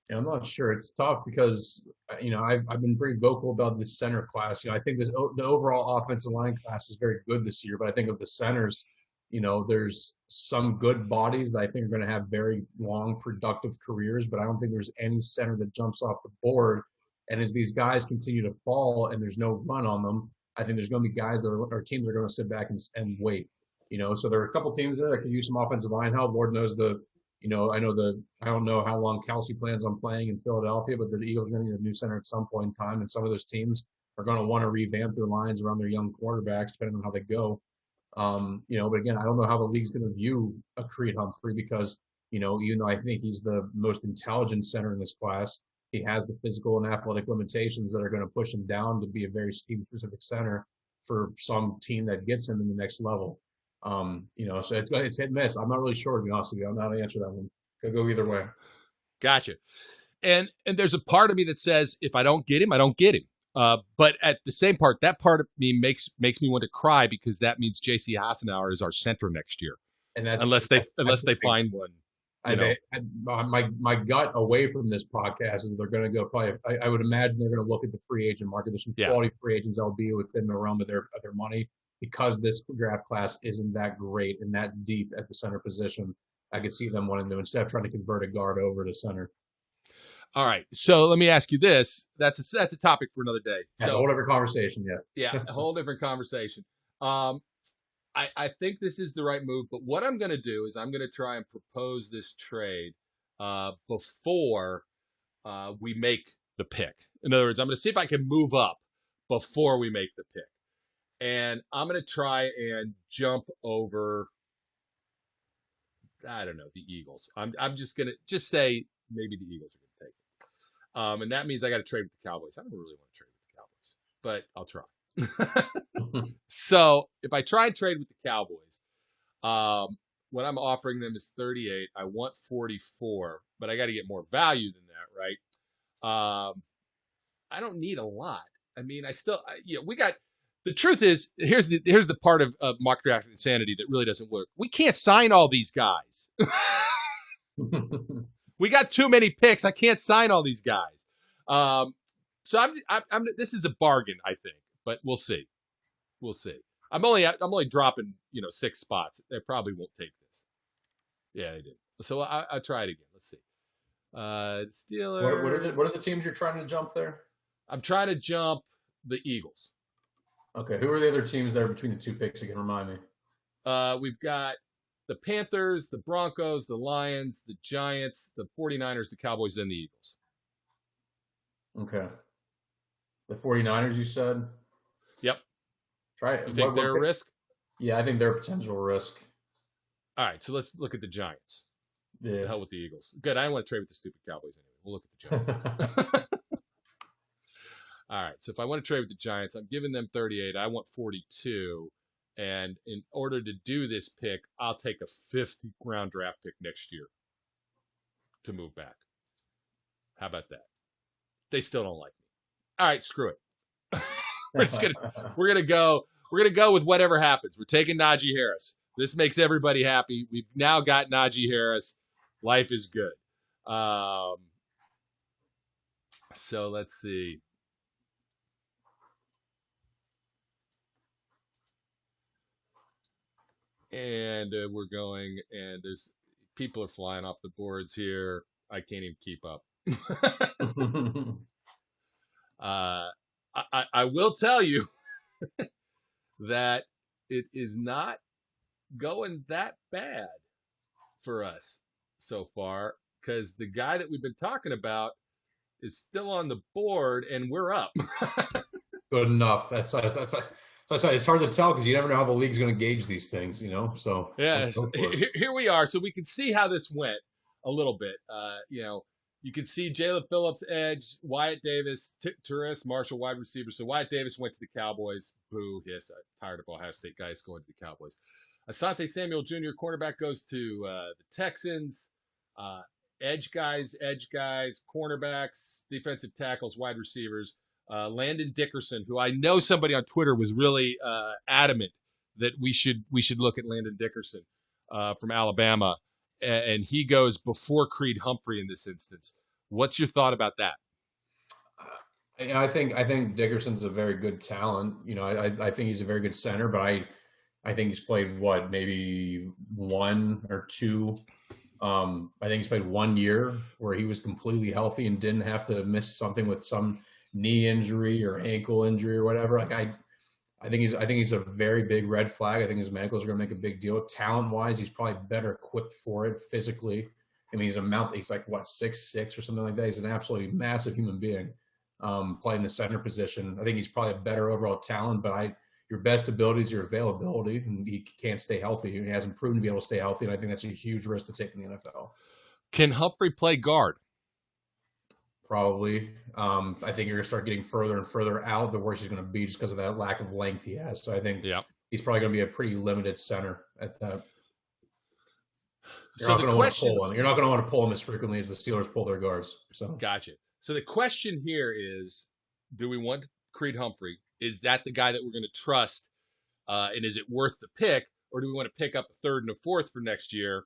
Yeah, I'm not sure. It's tough because, I've been pretty vocal about this center class. I think the overall offensive line class is very good this year, but I think of the centers, there's some good bodies that I think are going to have very long, productive careers, but I don't think there's any center that jumps off the board. And as these guys continue to fall and there's no run on them, I think there's going to be guys or teams that are going to sit back and wait. So there are a couple teams there that can use some offensive line help. Lord knows I don't know how long Kelsey plans on playing in Philadelphia, but the Eagles are going to need a new center at some point in time, and some of those teams are going to want to revamp their lines around their young quarterbacks, depending on how they go. But again, I don't know how the league's going to view a Creed Humphrey because, even though I think he's the most intelligent center in this class, he has the physical and athletic limitations that are going to push him down to be a very scheme-specific center for some team that gets him in the next level. So it's hit and miss. I'm not really sure, to be honest with you. I'm not going to answer that one. Could go either way. Gotcha. And there's a part of me that says, if I don't get him, I don't get him. But at the same part, that part of me makes me want to cry because that means J.C. Hassenauer is our center next year, And unless they find one. My gut away from this podcast is they're going to go probably. I would imagine they're going to look at the free agent market. There's some quality free agents that'll be within the realm of their money because this draft class isn't that great and that deep at the center position. I could see them wanting to, instead of trying to convert a guard over to center. All right. So let me ask you this. That's a topic for another day. That's a whole different conversation. Yeah, a whole different conversation. I think this is the right move, but what I'm going to do is I'm going to try and propose this trade before we make the pick. In other words, I'm going to see if I can move up before we make the pick. And I'm going to try and jump over, I don't know, the Eagles. I'm just going to say maybe the Eagles are going to take it. And that means I got to trade with the Cowboys. I don't really want to trade with the Cowboys, but I'll try. So if I try and trade with the Cowboys, what I'm offering them is 38. I want 44, but I got to get more value than that, right? I don't need a lot. I mean, we got. The truth is, here's the part of mock draft insanity that really doesn't work. We can't sign all these guys. We got too many picks. I can't sign all these guys. So I'm. This is a bargain, I think. But we'll see. I'm only dropping 6 spots. They probably won't take this. Yeah, they did. So I'll try it again. Let's see. Steelers. What are the teams you're trying to jump there? I'm trying to jump the Eagles. Okay. Who are the other teams there between the 2 picks? You can remind me. We've got the Panthers, the Broncos, the Lions, the Giants, the 49ers, the Cowboys, then the Eagles. Okay. The 49ers, you said? Yep. Try it. You think they're a risk? Yeah, I think they're a potential risk. All right, so let's look at the Giants. Yeah. The hell with the Eagles. Good. I don't want to trade with the stupid Cowboys anyway. We'll look at the Giants. All right, so if I want to trade with the Giants, I'm giving them 38. I want 42. And in order to do this pick, I'll take a 5th round draft pick next year to move back. How about that? They still don't like me. All right, screw it. we're gonna go with whatever happens. We're taking Najee Harris. This makes everybody happy. We've now got Najee Harris. Life is good. So let's see. And we're going, and there's people are flying off the boards here. I can't even keep up. I will tell you that it is not going that bad for us so far, because the guy that we've been talking about is still on the board and we're up. Good enough. That's it's hard to tell because you never know how the league's going to gauge these things, So yeah, here we are. So we can see how this went a little bit. You can see Jalen Phillips edge, Wyatt Davis, Terrace Marshall wide receiver. So Wyatt Davis went to the Cowboys. Boo, hiss. I'm tired of Ohio State guys going to the Cowboys. Asante Samuel Jr., cornerback, goes to the Texans. Edge guys, cornerbacks, defensive tackles, wide receivers. Landon Dickerson, who I know somebody on Twitter was really adamant that we should look at Landon Dickerson from Alabama. And he goes before Creed Humphrey in this instance. What's your thought about that? I think Dickerson's a very good talent. I think he's a very good center, but I think he's played maybe 1 or 2. I think he's played 1 year where he was completely healthy and didn't have to miss something with some knee injury or ankle injury or whatever. I think he's a very big red flag. I think his medicals are going to make a big deal. Talent-wise, he's probably better equipped for it physically. I mean, he's like, 6'6" or something like that. He's an absolutely massive human being playing the center position. I think he's probably a better overall talent, but your best ability is your availability, and he can't stay healthy. He hasn't proven to be able to stay healthy, and I think that's a huge risk to take in the NFL. Can Humphrey play guard? Probably. I think you're going to start getting further and further out, the worse he's going to be just because of that lack of length he has. So I think he's probably going to be a pretty limited center at that. You're not going to want to pull him as frequently as the Steelers pull their guards. So Gotcha. So the question here is, do we want Creed Humphrey? Is that the guy that we're going to trust? And is it worth the pick? Or do we want to pick up a 3rd and a 4th for next year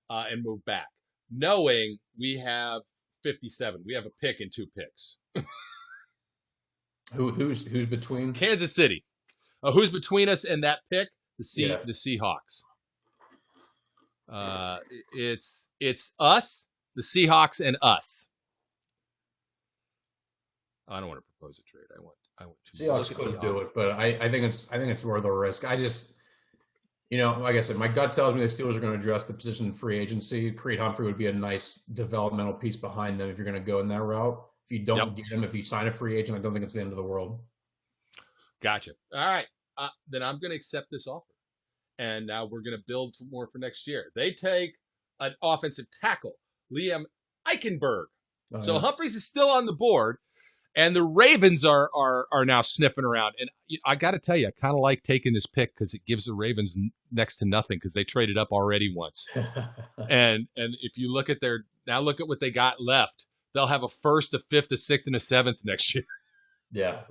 and move back? knowing we have 57. We have a pick and 2 picks. Who's between? Kansas City. Who's between us and that pick? The Seahawks. It's us, the Seahawks, and us. I don't want to propose a trade. I want to. Seahawks could do it, but I think it's worth the risk. I just, like I said, my gut tells me the Steelers are going to address the position in free agency. Creed Humphrey would be a nice developmental piece behind them if you're going to go in that route. If you don't get him, if you sign a free agent, I don't think it's the end of the world. Gotcha. All right. Then I'm going to accept this offer. And now we're going to build more for next year. They take an offensive tackle, Liam Eichenberg. So Humphreys is still on the board, and the Ravens are now sniffing around. And I got to tell you, I kind of like taking this pick because it gives the Ravens next to nothing because they traded up already once. and if you look at look at what they got left. They'll have a first, a fifth, a sixth, and a seventh next year. Yeah.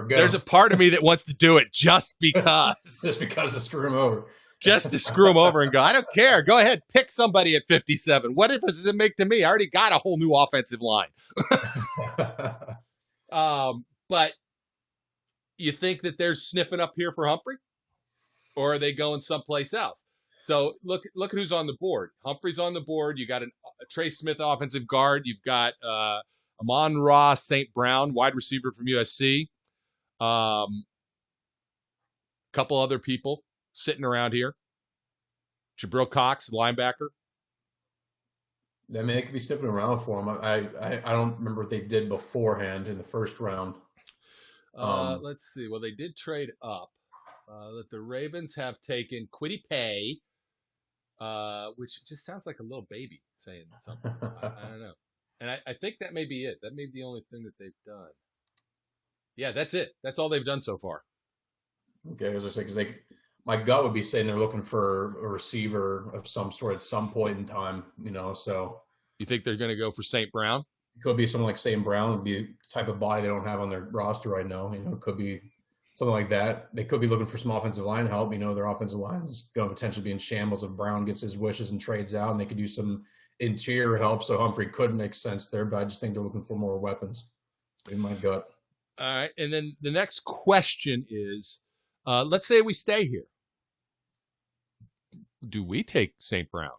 There's a part of me that wants to do it just because. Just because to screw them over. Just to screw them over and go, I don't care. Go ahead, pick somebody at 57. What difference does it make to me? I already got a whole new offensive line. But you think that they're sniffing up here for Humphrey? Or are they going someplace else? So look at who's on the board. Humphrey's on the board. You got a Trey Smith offensive guard. You've got Amon-Ra St. Brown, wide receiver from USC. Couple other people sitting around here. Jabril Cox, linebacker. I mean, they could be sniffing around for him. I don't remember what they did beforehand in the first round. Let's see. Well, they did trade up. That the Ravens have taken Kwity Paye, which just sounds like a little baby saying something. I don't know. And I think that may be it. That may be the only thing that they've done. Yeah, that's it. That's all they've done so far. Okay, as I say, because my gut would be saying they're looking for a receiver of some sort at some point in time, so. You think they're going to go for St. Brown? It could be someone like St. Brown. It would be a type of body they don't have on their roster right now. It could be something like that. They could be looking for some offensive line help. Their offensive line is going to potentially be in shambles if Brown gets his wishes and trades out, and they could use some interior help, so Humphrey could make sense there, but I just think they're looking for more weapons in my gut. All right, and then the next question is, let's say we stay here. Do we take St. Brown?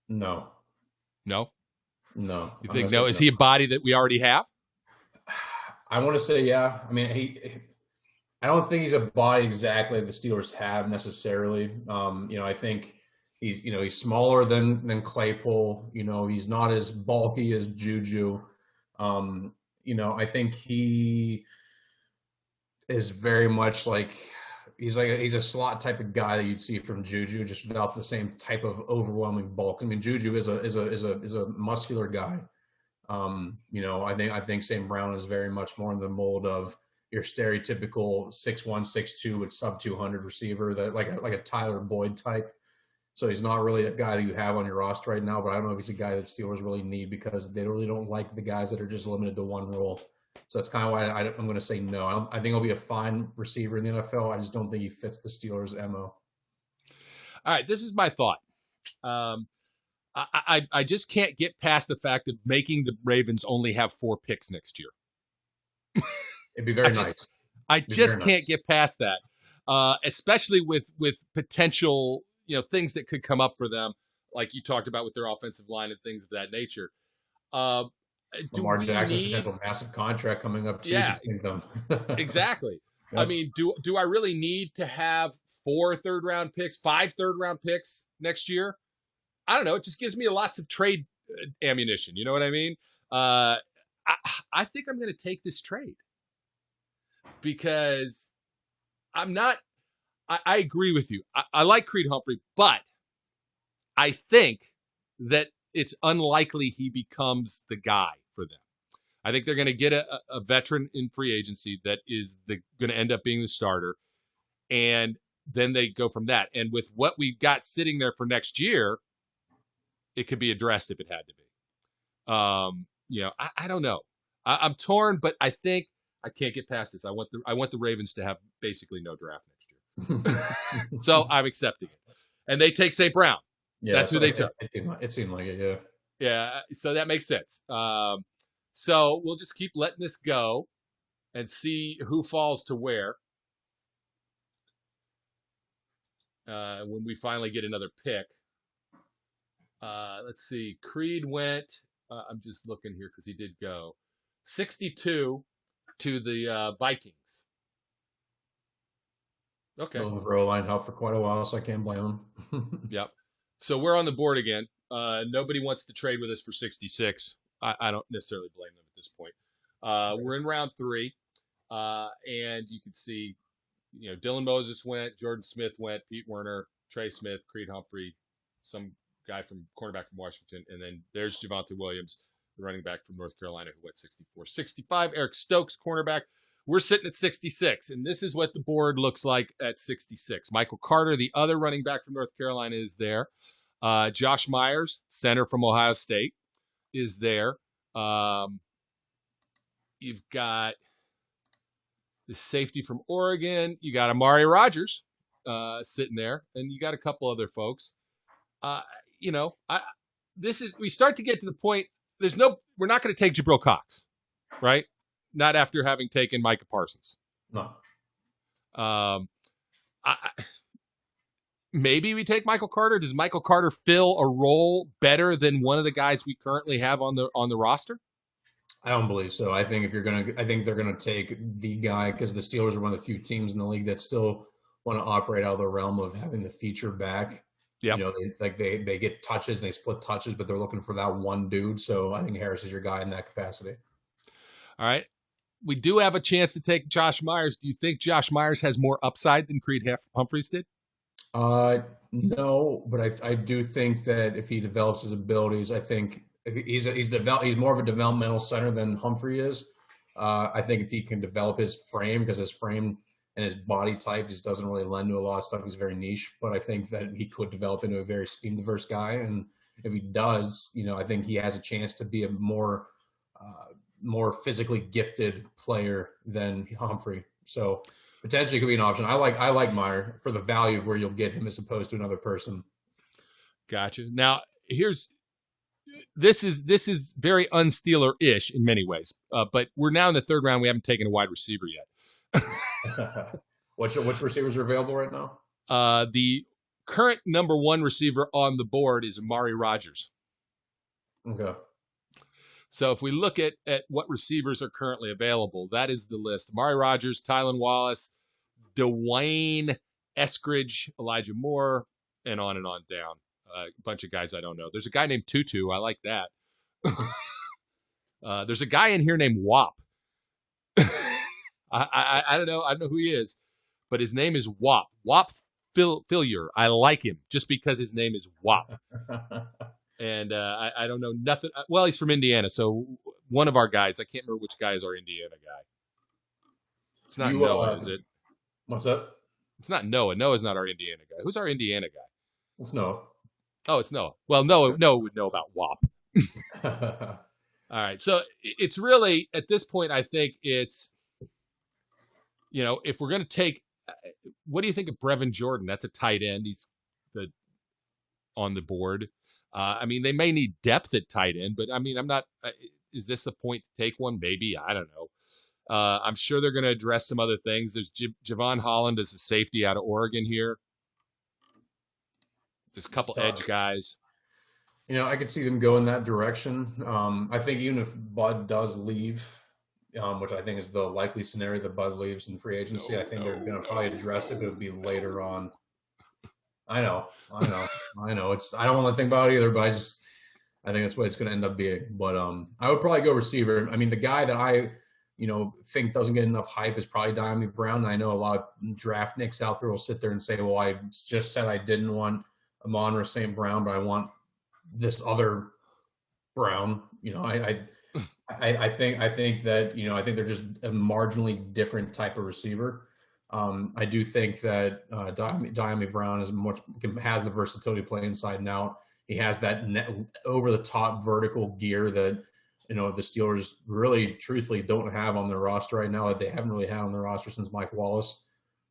No. No? No. You think no? Is he a body that we already have? I want to say yeah. I mean, I don't think he's a body exactly the Steelers have necessarily. I think he's smaller than Claypool. He's not as bulky as Juju. I think he is very much like he's a slot type of guy that you'd see from Juju, just without the same type of overwhelming bulk. I mean, Juju is a muscular guy. I think St. Brown is very much more in the mold of your stereotypical 6'1", 6'2" with sub 200 receiver, that like a Tyler Boyd type. So he's not really a guy that you have on your roster right now, but I don't know if he's a guy that Steelers really need because they really don't like the guys that are just limited to one role. So that's kind of why I'm going to say no. I think he'll be a fine receiver in the NFL. I just don't think he fits the Steelers' MO. All right, this is my thought. I just can't get past the fact of making the Ravens only have 4 picks next year. It'd be very nice. I just can't get past that, especially with potential things that could come up for them, like you talked about with their offensive line and things of that nature. Lamar Jackson's potential massive contract coming up too. Yeah, them. Exactly. Yep. I mean, do I really need to have 4 third-round picks, 5 third-round picks next year? I don't know. It just gives me lots of trade ammunition. You know what I mean? I think I'm going to take this trade because I'm not. I agree with you. I like Creed Humphrey, but I think that it's unlikely he becomes the guy for them. I think they're going to get a veteran in free agency that is going to end up being the starter, and then they go from that. And with what we've got sitting there for next year, it could be addressed if it had to be. I don't know. I'm torn, but I think I can't get past this. I want the Ravens to have basically no draft next year. So I'm accepting it. And they take St. Brown. Yeah, That's who they took. It seemed like it, yeah. Yeah, so that makes sense. So we'll just keep letting this go and see who falls to where when we finally get another pick. Let's see. Creed went, I'm just looking here because he did go, 62 to the Vikings. Okay. Well, the line helped for quite a while, so I can't blame him. Yep. So we're on the board again. Nobody wants to trade with us for 66. I don't necessarily blame them at this point. We're in round 3, and you can see, Dylan Moses went, Jordan Smith went, Pete Werner, Trey Smith, Creed Humphrey, some guy from cornerback from Washington, and then there's Javonte Williams, the running back from North Carolina, who went 64. 65, Eric Stokes, cornerback. We're sitting at 66, and this is what the board looks like at 66. Michael Carter, the other running back from North Carolina, is there. Josh Myers, center from Ohio State, is there. You've got the safety from Oregon. You got Amari Rogers sitting there, and you got a couple other folks. We start to get to the point. We're not going to take Jabril Cox, right? Not after having taken Micah Parsons. No. Maybe we take Michael Carter. Does Michael Carter fill a role better than one of the guys we currently have on the roster? I don't believe so. I think I think they're gonna take the guy because the Steelers are one of the few teams in the league that still want to operate out of the realm of having the feature back. Yeah. They get touches and they split touches, but they're looking for that one dude. So I think Harris is your guy in that capacity. All right. We do have a chance to take Josh Myers. Do you think Josh Myers has more upside than Creed Humphreys did? No, but I do think that if he develops his abilities, I think he's more of a developmental center than Humphrey is. I think if he can develop his frame, because his frame and his body type just doesn't really lend to a lot of stuff. He's very niche, but I think that he could develop into a very scheme diverse guy. And if he does, I think he has a chance to be a more physically gifted player than Humphrey. So potentially could be an option. I like Meyer for the value of where you'll get him as opposed to another person. Gotcha. Now this is very unstealer-ish in many ways, but we're now in the 3rd round. We haven't taken a wide receiver yet. Which receivers are available right now? The current number 1 receiver on the board is Amari Rogers. Okay. So if we look at what receivers are currently available, that is the list. Amari Rogers, Tylan Wallace, Dwayne Eskridge, Elijah Moore, and on down. A bunch of guys I don't know. There's a guy named Tutu. I like that. There's a guy in here named Wop. I don't know. I don't know who he is, but his name is Wop. Wop Fillier. I like him just because his name is Wop. And I don't know nothing. Well, he's from Indiana, so one of our guys. I can't remember which guy is our Indiana guy. It's not Noah, is it? What's that? It's not Noah. Noah's not our Indiana guy. Who's our Indiana guy? It's Noah. Oh, it's Noah. Well, Noah would know about WAP. All right. So it's really, at this point, I think it's, if we're going to take, what do you think of Brevin Jordan? That's a tight end. He's on the board. They may need depth at tight end, but I'm not, is this a point to take one? Maybe. I don't know. I'm sure they're going to address some other things. There's Javon Holland as a safety out of Oregon here. There's a couple edge guys. I could see them go in that direction. I think even if Bud does leave, which I think is the likely scenario that Bud leaves in free agency, I think they're going to probably address it, but it would be later on. I know. I don't want to think about it either, but I think that's what it's going to end up being. But I would probably go receiver. The guy that I think doesn't get enough hype is probably Diami Brown. And I know a lot of draft nicks out there will sit there and say, well, I just said I didn't want Amon-Ra St. Brown, but I want this other Brown. I think that, I think they're just a marginally different type of receiver. I do think that Diami Brown has the versatility to play inside and out. He has that over the top vertical gear that, the Steelers really truthfully don't have on their roster right now, that they haven't really had on their roster since Mike Wallace.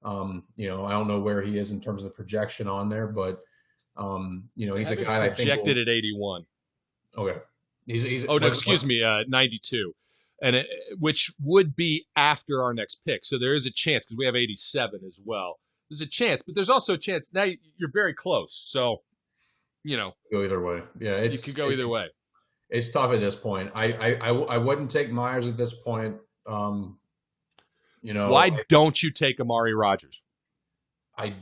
I don't know where he is in terms of the projection on there, but he's a guy I think projected at 81. Okay. He's Oh no, excuse me, 92, and which would be after our next pick. So there is a chance because we have 87 as well. There's a chance, but there's also a chance now you're very close. So go either way. Yeah, you could go either way. It's tough at this point. I wouldn't take Myers at this point. Why don't you take Amari Rodgers? I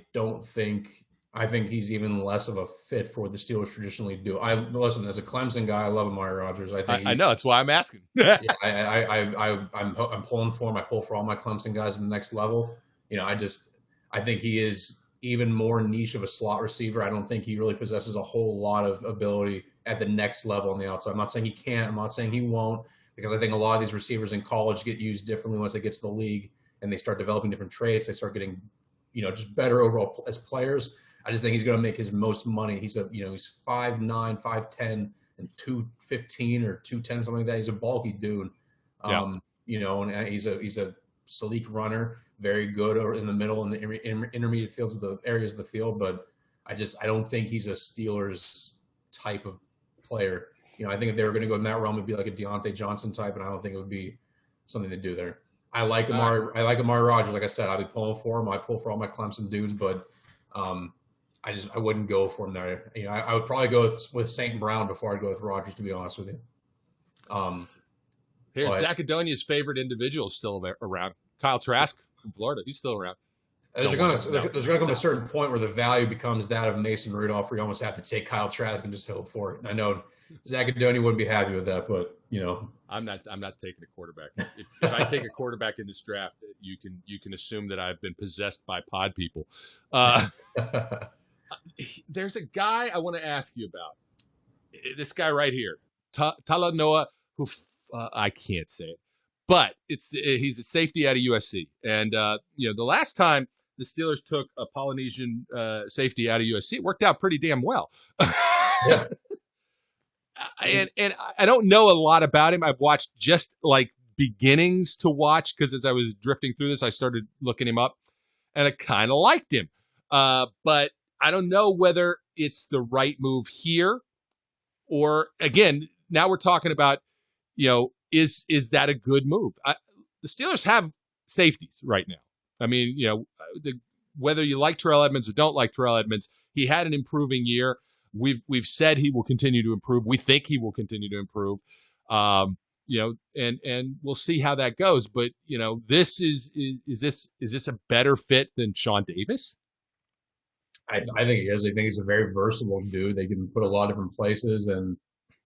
think he's even less of a fit for what the Steelers traditionally do. Listen, as a Clemson guy, I love Amari Rodgers. I know, that's why I'm asking. Yeah, I'm pulling for him. I pull for all my Clemson guys in the next level. I think he is even more niche of a slot receiver. I don't think he really possesses a whole lot of ability at the next level on the outside. I'm not saying he can't. I'm not saying he won't, because I think a lot of these receivers in college get used differently once they get to the league and they start developing different traits. They start getting, just better overall as players. I just think he's going to make his most money. He's 5'9", 5'10", and 215 or 210, something like that. He's a bulky dude. And he's a sleek runner, very good over in the middle and the intermediate fields of the areas of the field. But I don't think he's a Steelers type of player. I think if they were going to go in that realm, it'd be like a Deontay Johnson type, and I don't think it would be something to do there. I like Amari Rodgers. Like I said, I'll be pulling for him. I pull for all my Clemson dudes, but I wouldn't go for him there. I would probably go with St. Brown before I'd go with Rodgers, to be honest with you. Zach Adonia's favorite individual is still around. Kyle Trask from Florida. He's still around. There's going to come a certain point where the value becomes that of Mason Rudolph, where you almost have to take Kyle Trask and just hope for it. And I know Zach Adonia wouldn't be happy with that, but I'm not taking a quarterback. If I take a quarterback in this draft, you can assume that I've been possessed by pod people. There's a guy I want to ask you about. This guy right here, Talanoa, who I can't say it, but he's a safety out of USC. And the last time the Steelers took a Polynesian safety out of USC, it worked out pretty damn well. Yeah. And I don't know a lot about him. I've watched just like beginnings to watch, because as I was drifting through this, I started looking him up, and I kind of liked him. But I don't know whether it's the right move here, or again, now we're talking about, is that a good move? The Steelers have safeties right now. I mean, whether you like Terrell Edmonds or don't like Terrell Edmonds, he had an improving year. We've said he will continue to improve. We think he will continue to improve. And we'll see how that goes. But this is this a better fit than Sean Davis? I think he is. I think he's a very versatile dude. They can put a lot of different places, and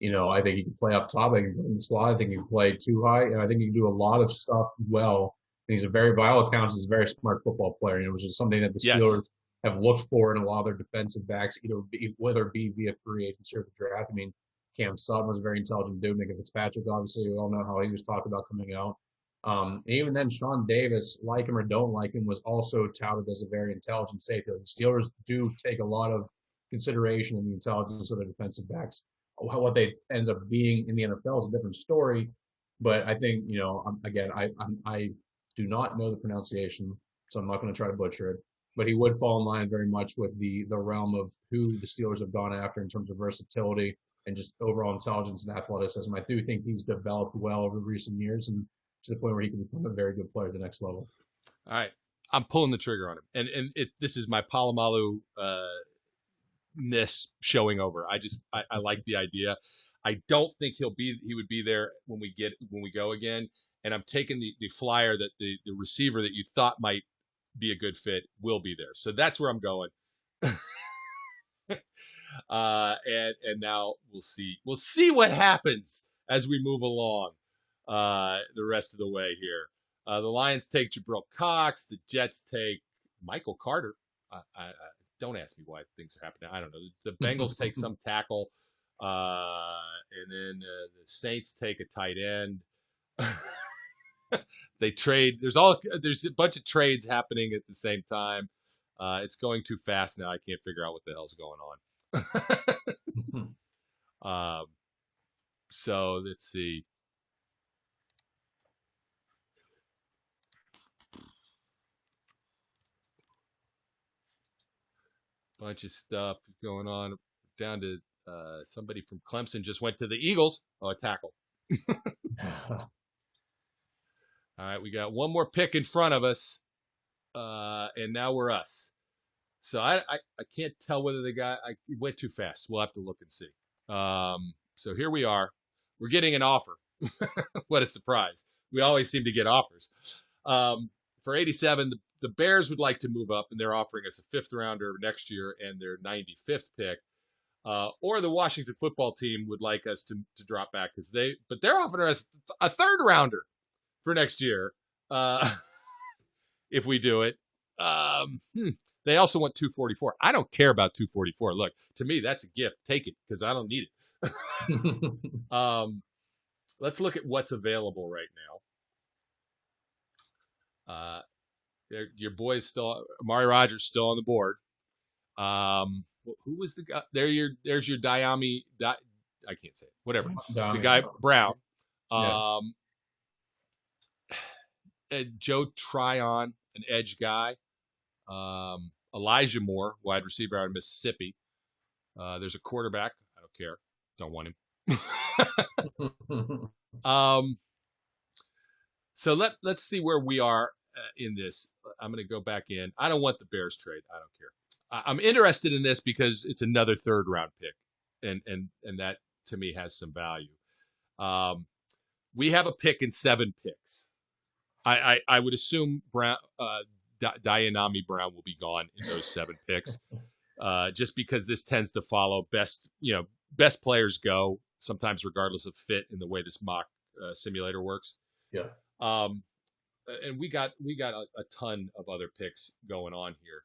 I think he can play up top. I can play in the slot. I think he can play too high, and I think he can do a lot of stuff well. And he's by all accounts, he's a very smart football player. Which is something that the Steelers have looked for in a lot of their defensive backs, whether it be via free agency or the draft. I mean, Cam Sutton was a very intelligent dude. Nick Fitzpatrick, obviously, we all know how he was talked about coming out. Even then, Sean Davis, like him or don't like him, was also touted as a very intelligent safety. The Steelers do take a lot of consideration in the intelligence of their defensive backs. What they end up being in the NFL is a different story. But I think, I do not know the pronunciation, so I'm not going to try to butcher it. But he would fall in line very much with the realm of who the Steelers have gone after in terms of versatility and just overall intelligence and athleticism. I do think he's developed well over recent years, and to the point where he can become a very good player at the next level. All right. I'm pulling the trigger on him. And this is my Palomalu ness showing over. I like the idea. I don't think he would be there when we go again. And I'm taking the flyer that the receiver that you thought might be a good fit will be there. So that's where I'm going. And now we'll see what happens as we move along the rest of the way here. The Lions take Jabril Cox. The Jets take Michael Carter. Don't ask me why things are happening. I don't know. The Bengals take some tackle, and then the Saints take a tight end. They trade. There's a bunch of trades happening at the same time. It's going too fast now. I can't figure out what the hell's going on. So let's see. Bunch of stuff going on. Down to somebody from Clemson just went to the Eagles. Oh, a tackle. All right, we got one more pick in front of us, and now we're us. So I can't tell whether the guy went too fast. We'll have to look and see. So here we are. We're getting an offer. What a surprise. We always seem to get offers. For 87, the Bears would like to move up, and they're offering us a 5th rounder next year and their 95th pick. Or the Washington football team would like us to drop back but they're offering us a 3rd rounder for next year if we do it. They also want 244. I don't care about 244. Look, to me, that's a gift. Take it because I don't need it. Let's look at what's available right now. Your boy's still, Amari Rogers still on the board. Who was the guy? There's your I can't say it. Whatever. The guy Brown. Joe Tryon, an edge guy. Elijah Moore, wide receiver out of Mississippi. There's a quarterback. I don't care. Don't want him. So let's see where we are in this. I'm going to go back in. I don't want the Bears trade. I don't care. I'm interested in this because it's another 3rd round pick, and that to me has some value. We have a pick in 7 picks. I would assume Dianami Brown will be gone in those 7 picks, just because this tends to follow best players go sometimes regardless of fit in the way this mock simulator works. Yeah. And we got a ton of other picks going on here.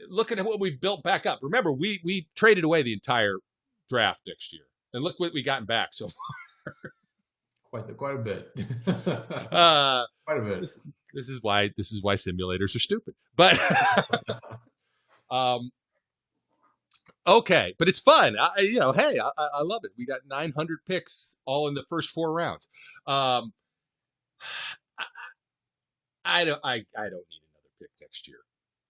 Looking at what we've built back up. Remember, we traded away the entire draft next year, and look what we gotten back so far. Quite a bit. Quite a bit. This is why simulators are stupid. But okay, but it's fun. Hey, I love it. We got 900 picks all in the first 4 rounds. I don't need another pick next year.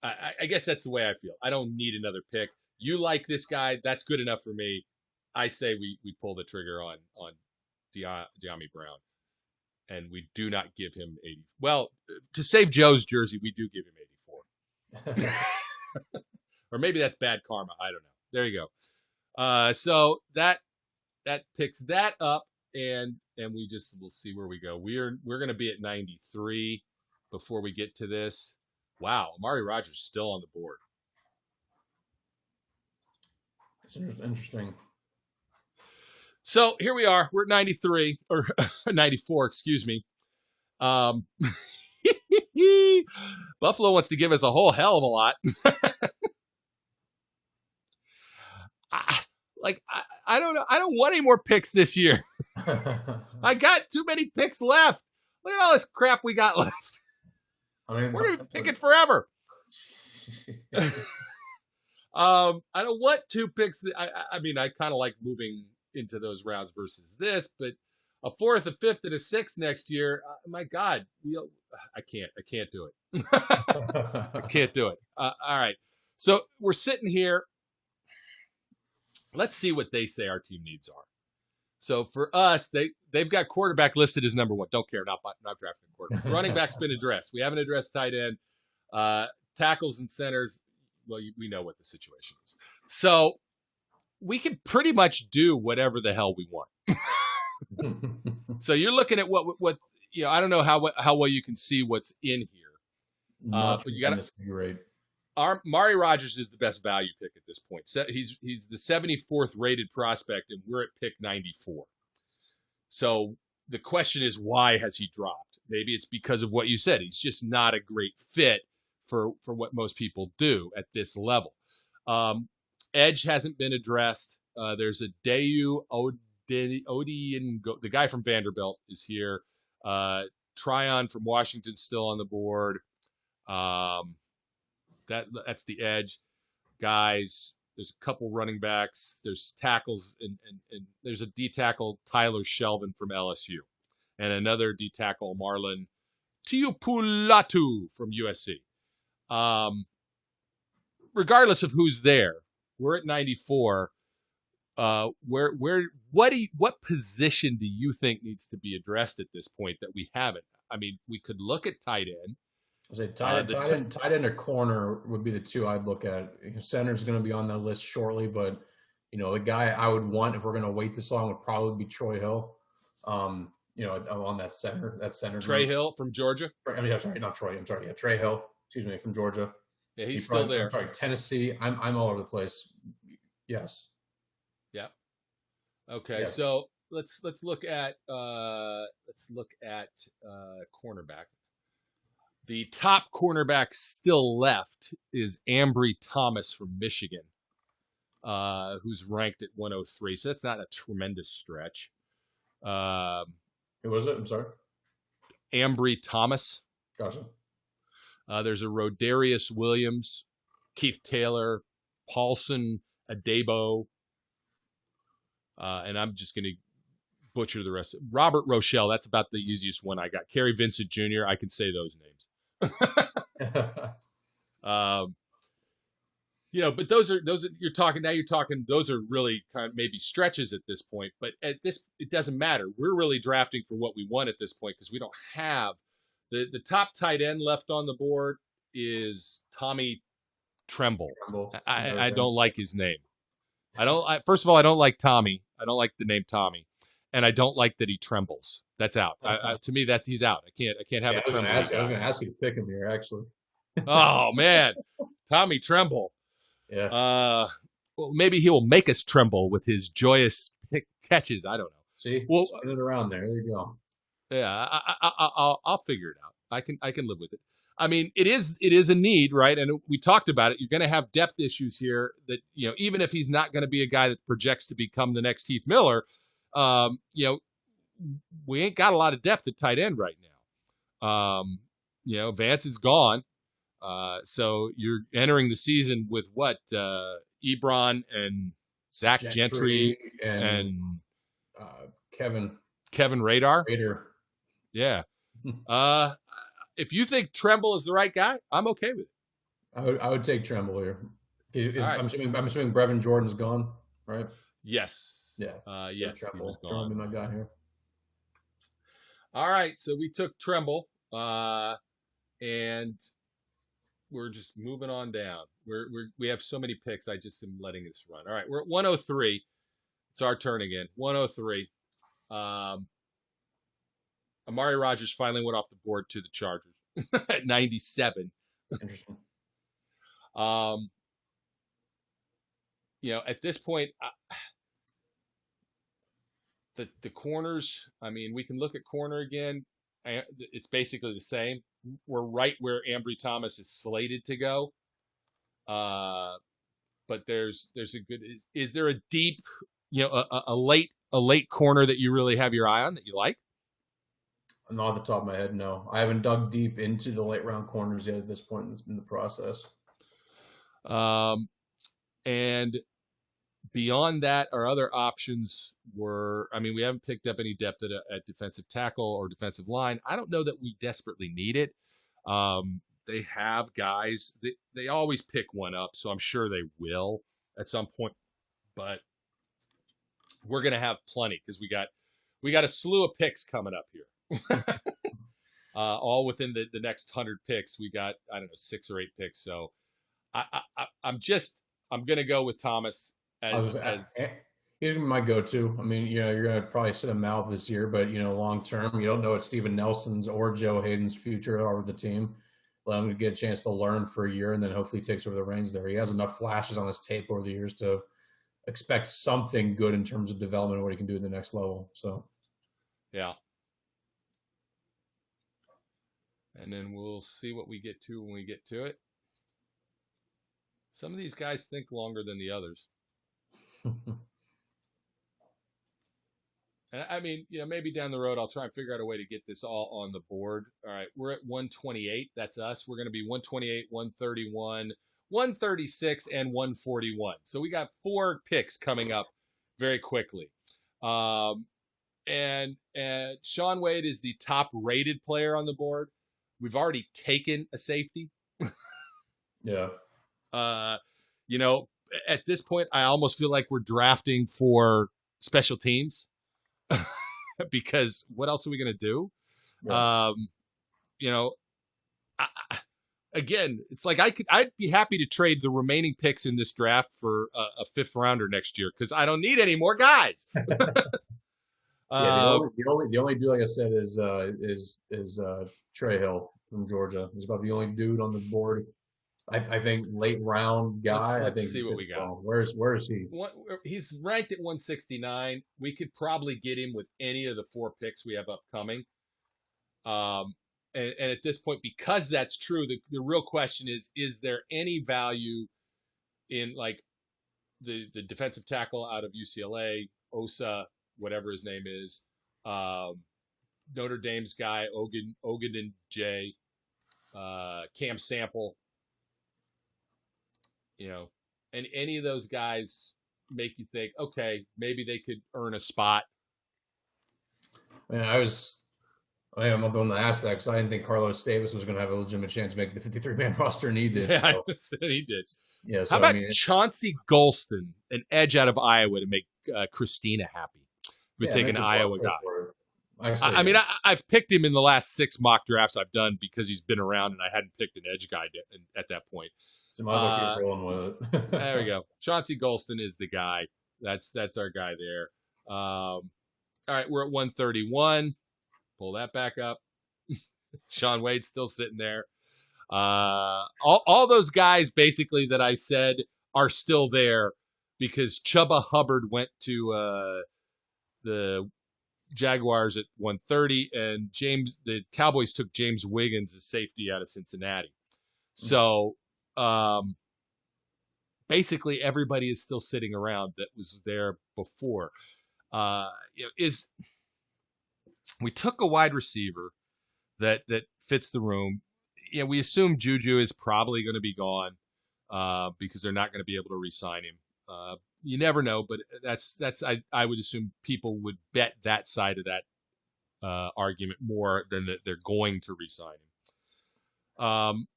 I guess that's the way I feel. I don't need another pick. You like this guy, that's good enough for me. I say we pull the trigger on Diami Brown, and we do not give him 80. Well, to save Joe's jersey, we do give him 84. Or maybe that's bad karma. I don't know. There you go. So that picks that up, and we'll see where we go. We're going to be at 93 before we get to this. Wow, Amari Rogers still on the board. It's interesting. So here we are. We're at 93 or 94, excuse me. Buffalo wants to give us a whole hell of a lot. I don't know. I don't want any more picks this year. I got too many picks left. Look at all this crap we got left. We're going to pick it forever. I don't want 2 picks. I mean, I kind of like moving into those rounds versus this, but a 4th, a 5th, and a 6th next year. My God, I can't do it. I can't do it. All right. So we're sitting here. Let's see what they say our team needs are. So for us, they've got quarterback listed as number 1. Don't care, not drafting quarterback. Running back's been addressed. We haven't addressed tight end. Tackles and centers, well, we know what the situation is. So we can pretty much do whatever the hell we want. So you're looking at what I don't know how well you can see what's in here. But you got to great. Mari Rogers is the best value pick at this point. So he's the 74th rated prospect, and we're at pick 94. So the question is, why has he dropped? Maybe it's because of what you said. He's just not a great fit for what most people do at this level. Edge hasn't been addressed. There's a Dayu Odi, the guy from Vanderbilt is here. Tryon from Washington still on the board. That's the edge. Guys, there's a couple running backs. There's tackles, and there's a D tackle, Tyler Shelvin from LSU, and another D tackle, Marlon Tiupulatu from USC. regardless of who's there, we're at 94. What position do you think needs to be addressed at this point that we haven't? I mean, we could look at tight end. I say tight end or corner would be the two I'd look at. Center's going to be on that list shortly, but the guy I would want if we're going to wait this long would probably be Troy Hill. On that center. Trey Hill from Georgia. Sorry, not Troy. I'm sorry. Yeah, Trey Hill. Excuse me, from Georgia. Yeah, he's still there. I'm sorry, Tennessee. I'm all over the place. Yes. Yeah. Okay, yes. So let's look at cornerback. The top cornerback still left is Ambry Thomas from Michigan, who's ranked at 103. So that's not a tremendous stretch. Who was it? I'm sorry. Ambry Thomas. Gotcha. There's a Rodarius Williams, Keith Taylor, Paulson Adebo, and I'm just going to butcher the rest. Robert Rochelle, that's about the easiest one I got. Kerry Vincent Jr., I can say those names. But those are you're talking those are really kind of maybe stretches at this point, but it doesn't matter. We're really drafting for what we want at this point because we don't have the top tight end left on the board is Tommy Tremble. I don't like his name. First of all, I don't like Tommy. I don't like the name Tommy, and I don't like that he trembles. That's out. To me, he's out. I can't have a Tremble. I was going to ask you to pick him here, actually. Oh man, Tommy Tremble. Yeah. Well, maybe he will make us tremble with his joyous catches. I don't know. See, spin it around there. There you go. Yeah, I'll figure it out. I can live with it. I mean, it is a need, right? And we talked about it. You're going to have depth issues here. That even if he's not going to be a guy that projects to become the next Heath Miller, we ain't got a lot of depth at tight end right now. Vance is gone. So you're entering the season with what? Ebron and Zach Gentry and Kevin Radar. Yeah. If you think Tremble is the right guy, I'm okay with it. I would take Tremble here. Right. I'm assuming Brevin Jordan's gone, right? Yes. Yeah. Yes. Tremble would be my guy here. All right. So we took Tremble, and we're just moving on down. We have so many picks. I just am letting this run. All right. We're at 103. It's our turn again. 103. Amari Rogers finally went off the board to the Chargers at 97. Interesting. At this point, the corners. I mean, we can look at corner again. It's basically the same. We're right where Ambry Thomas is slated to go. But there's a good. Is there a deep, a late corner that you really have your eye on that you like? Not off the top of my head, no. I haven't dug deep into the late round corners yet at this point in the process. And beyond that, our other options were, we haven't picked up any depth at defensive tackle or defensive line. I don't know that we desperately need it. They have guys. They always pick one up, so I'm sure they will at some point. But we're going to have plenty because we got a slew of picks coming up here. All within the next 100 picks. We got, 6 or 8 picks. So I'm going to go with Thomas as he's my go-to. You're going to probably sit him out this year, but long term, you don't know what Steven Nelson's or Joe Hayden's future are with the team. Let him get a chance to learn for a year, and then hopefully he takes over the reins there. He has enough flashes on his tape over the years to expect something good in terms of development of what he can do at the next level. So, yeah. And then we'll see what we get to when we get to it. Some of these guys think longer than the others. And maybe down the road I'll try and figure out a way to get this all on the board. All right, we're at 128. That's us. We're going to be 128, 131, 136, and 141. So we got 4 picks coming up very quickly. And Shaun Wade is the top-rated player on the board. We've already taken a safety. Yeah. You know, at this point, I almost feel like we're drafting for special teams because what else are we going to do? Yeah. You know, again, it's like I'd be happy to trade the remaining picks in this draft for a fifth rounder next year because I don't need any more guys. Yeah, the only dude, like I said, is Trey Hill from Georgia. He's about the only dude on the board. I think late round guy. Let's I think see what we got. Where is he? He's ranked at 169. We could probably get him with any of the 4 picks we have upcoming. And at this point, because that's true, the real question is there any value in like the defensive tackle out of UCLA, Osa, whatever his name is, Notre Dame's guy, Ogden J, Cam Sample, you know, and any of those guys make you think, okay, maybe they could earn a spot. Man, I'm not the one to ask that because I didn't think Carlos Davis was going to have a legitimate chance to make the 53-man roster, and he did. Yeah, so. he did. Yeah. So, how about Chauncey Golston, an edge out of Iowa, to make Christina happy? We take an Iowa guy. I mean, I've picked him in the last 6 mock drafts I've done because he's been around, and I hadn't picked an edge guy at that point. So might as well keep rolling with it. There we go. Chauncey Golston is the guy. That's our guy there. All right, we're at 131. Pull that back up. Sean Wade's still sitting there. All those guys basically that I said are still there because Chuba Hubbard went to the Jaguars at 130, and the Cowboys took James Wiggins as safety out of Cincinnati. So basically everybody is still sitting around that was there before. We took a wide receiver that fits the room. We assume Juju is probably going to be gone because they're not going to be able to re-sign him. You never know, but I would assume people would bet that side of that argument more than that they're going to re-sign him.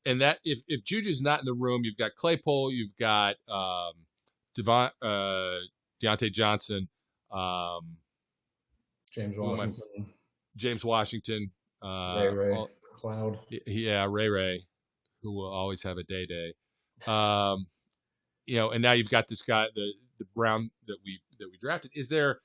And that if Juju's not in the room, you've got Claypool, you've got Deontay Johnson, James Washington, Ray Cloud. Yeah, Ray, who will always have a day. And now you've got this guy, the Brown that we drafted. Is there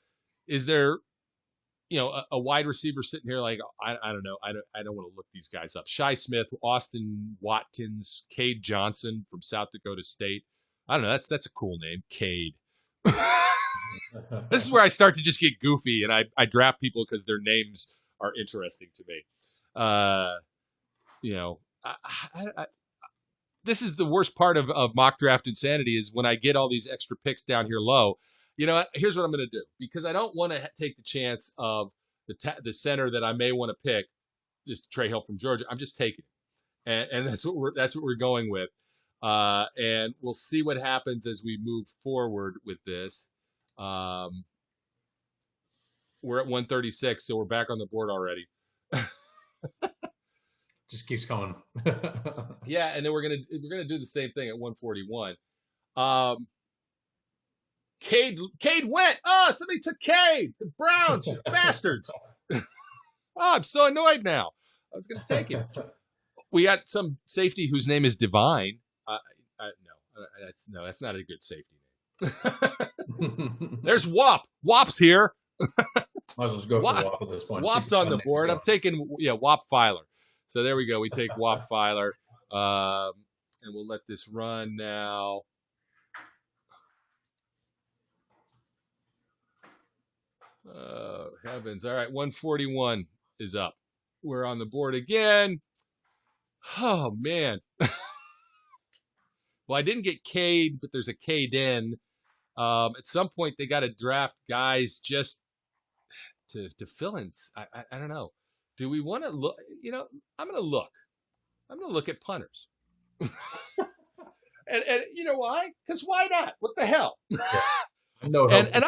a wide receiver sitting here like I don't know. I don't want to look these guys up. Shi Smith, Austin Watkins, Cade Johnson from South Dakota State. I don't know. That's a cool name, Cade. This is where I start to just get goofy, and I draft people because their names are interesting to me. This is the worst part of mock draft insanity is when I get all these extra picks down here low. Here's what I'm going to do because I don't want to take the chance of the center that I may want to pick, this Trey Hill from Georgia. I'm just taking it, and that's what we're going with. And we'll see what happens as we move forward with this. We're at 136, so we're back on the board already. Just keeps coming. Yeah, and then we're gonna do the same thing at 141. Cade went. Oh, somebody took Cade. The Browns, you bastards. Oh, I'm so annoyed now. I was gonna take him. We got some safety whose name is Divine. No, that's not a good safety name. There's Wop. Wop's here. Might as well just go for Wop at this point. Wop's on the board. I'm taking Wop Filer. So there we go. We take Wop Filer, and we'll let this run now. Oh, heavens. All right, 141 is up. We're on the board again. Oh, man. Well, I didn't get Cade, but there's a Cade in. At some point, they got to draft guys just to fill in. I don't know. Do we want to look? I'm going to look. I'm going to look at punters. and you know why? Because why not? What the hell? No. And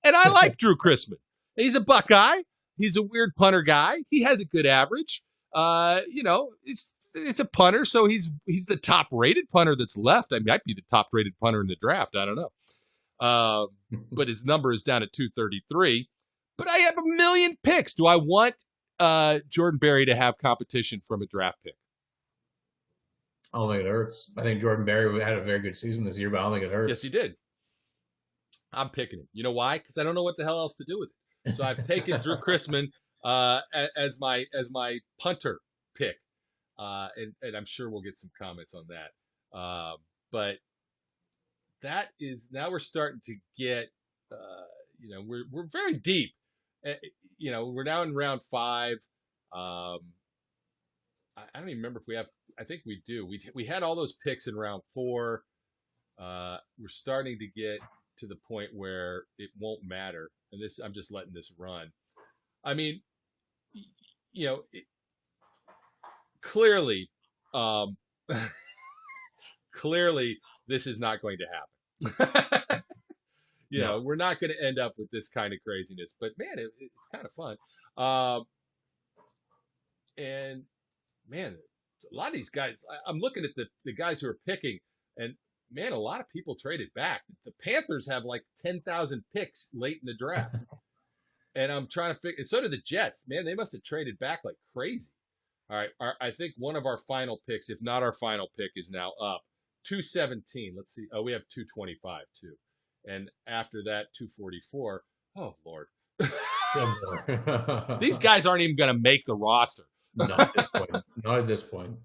I like Drew Chrisman. He's a Buckeye. He's a weird punter guy. He has a good average. It's it's a punter, so he's the top rated punter that's left. I might be the top rated punter in the draft. I don't know. But his number is down at 233. But I have a million picks. Do I want Jordan Berry to have competition from a draft pick? I don't think it hurts. I think Jordan Berry had a very good season this year, but I don't think it hurts. Yes, he did. I'm picking him. You know why? Because I don't know what the hell else to do with it. So I've taken Drew Chrisman as my punter pick, and I'm sure we'll get some comments on that. But that is now we're starting to get, we're very deep. We're now in round 5. I don't even remember if we have. I think we do. We had all those picks in round 4. We're starting to get to the point where it won't matter, and I'm just letting this run. I mean, clearly, clearly, this is not going to happen. We're not going to end up with this kind of craziness, but man, it's kind of fun. And man, a lot of these guys, I'm looking at the guys who are picking, and man, a lot of people traded back. The Panthers have like 10,000 picks late in the draft. And I'm trying to figure, so did the Jets. Man, they must have traded back like crazy. All right, I think one of our final picks, if not our final pick, is now up. 217. Let's see. Oh, we have 225 too. And after that, 244. Oh, Lord. These guys aren't even going to make the roster. Not at this point. Not at this point.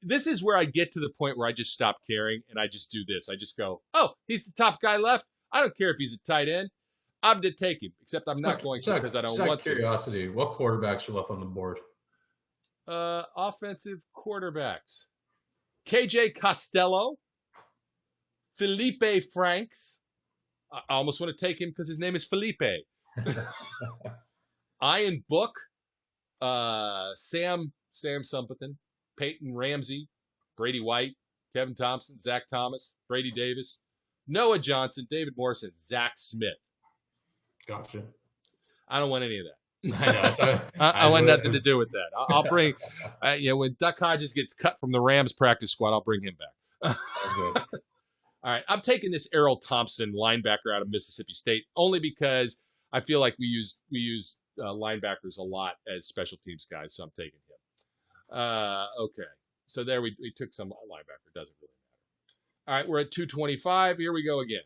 This is where I get to the point where I just stop caring and I just do this. I just go, oh, he's the top guy left. I don't care if he's a tight end. I'm to take him, except I'm not going to because I don't want to. Curiosity, what quarterbacks are left on the board? Offensive quarterbacks. KJ Costello, Felipe Franks. I almost want to take him because his name is Felipe. Ian Book, Sam something, Peyton Ramsey, Brady White, Kevin Thompson, Zach Thomas, Brady Davis, Noah Johnson, David Morrison, Zach Smith. Gotcha. I don't want any of that. I know. I want nothing to do with that. I'll bring, when Duck Hodges gets cut from the Rams practice squad, I'll bring him back. Sounds good. All right, I'm taking this Errol Thompson linebacker out of Mississippi State only because I feel like we use linebackers a lot as special teams guys, so I'm taking him. Okay, so there we took some linebacker. Doesn't really matter. All right, we're at 225. Here we go again.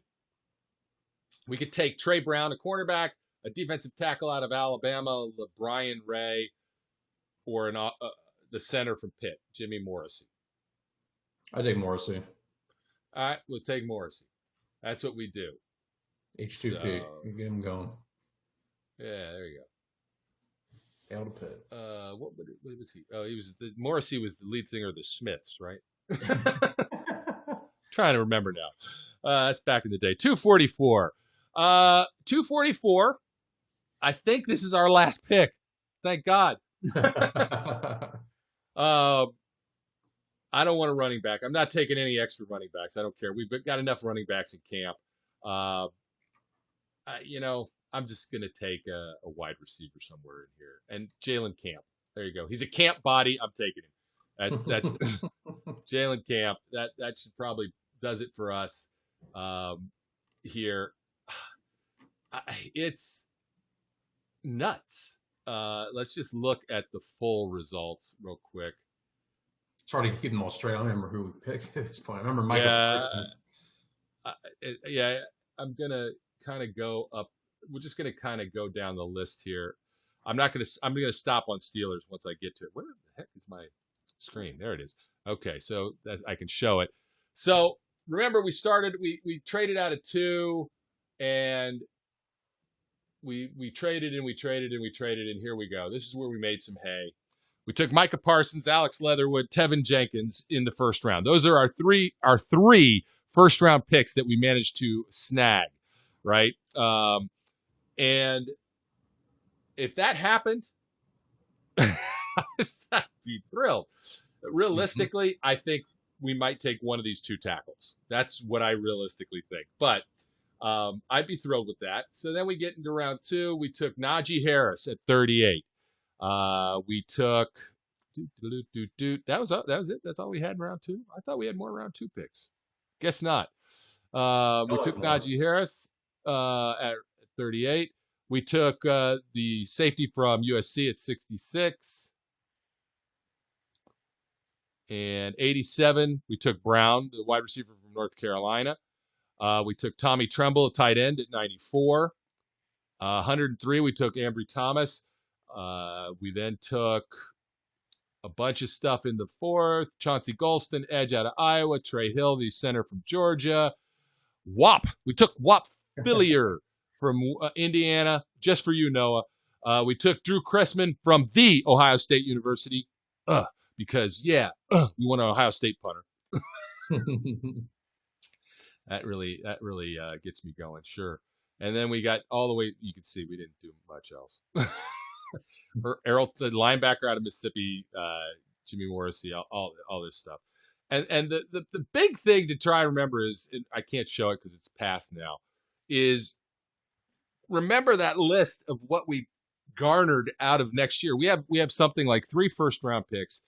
We could take Trey Brown, a cornerback, a defensive tackle out of Alabama, LeBrian Ray, or the center from Pitt, Jimmy Morrissey. I take Morrissey. All right, we'll take Morrissey. That's what we do. H2P. Get him going. Yeah, there you go. Hail to Pitt. What was he? Oh, Morrissey was the lead singer of the Smiths, right? Trying to remember now. That's back in the day. 244. 244. I think this is our last pick. Thank God. I don't want a running back. I'm not taking any extra running backs. I don't care. We've got enough running backs in camp. I'm just going to take a wide receiver somewhere in here. And Jalen Camp. There you go. He's a camp body. I'm taking him. That's Jalen Camp. That should probably does it for us here. It's nuts. Let's just look at the full results real quick. It's hard to keep them all straight. I don't remember who we picked at this point. I remember Michael Parsons. I'm going to kind of go up. We're just going to kind of go down the list here. I'm going to stop on Steelers once I get to it. Where the heck is my screen? There it is. Okay, so that I can show it. So remember, we traded out of 2, and we traded and we traded and we traded, and here we go. This is where we made some hay. We took Micah Parsons, Alex Leatherwood, Tevin Jenkins in the first round. Those are our three first round picks that we managed to snag, right? And if that happened, I'd be thrilled. Realistically, I think we might take one of these 2 tackles. That's what I realistically think. But I'd be thrilled with that. So then we get into round 2. We took Najee Harris at 38. We took That was it. That's all we had in round 2. I thought we had more round 2 picks. Guess not. We took Najee Harris at 38. We took the safety from USC at 66. And 87, we took Brown, the wide receiver from North Carolina. We took Tommy Tremble, a tight end, at 94. 103, we took Ambry Thomas. We then took a bunch of stuff in the 4th. Chauncey Golston, edge out of Iowa. Trey Hill, the center from Georgia. Whop. We took Whop Fillier from Indiana, just for you, Noah. We took Drew Cressman from the Ohio State University, because, we want an Ohio State punter. That really gets me going, sure. And then we got all the way, you can see we didn't do much else. Errol, the linebacker out of Mississippi, Jimmy Morrissey, all this stuff. And the big thing to try and remember is, and I can't show it because it's past now, is remember that list of what we garnered out of next year. We have something like 3 first-round picks,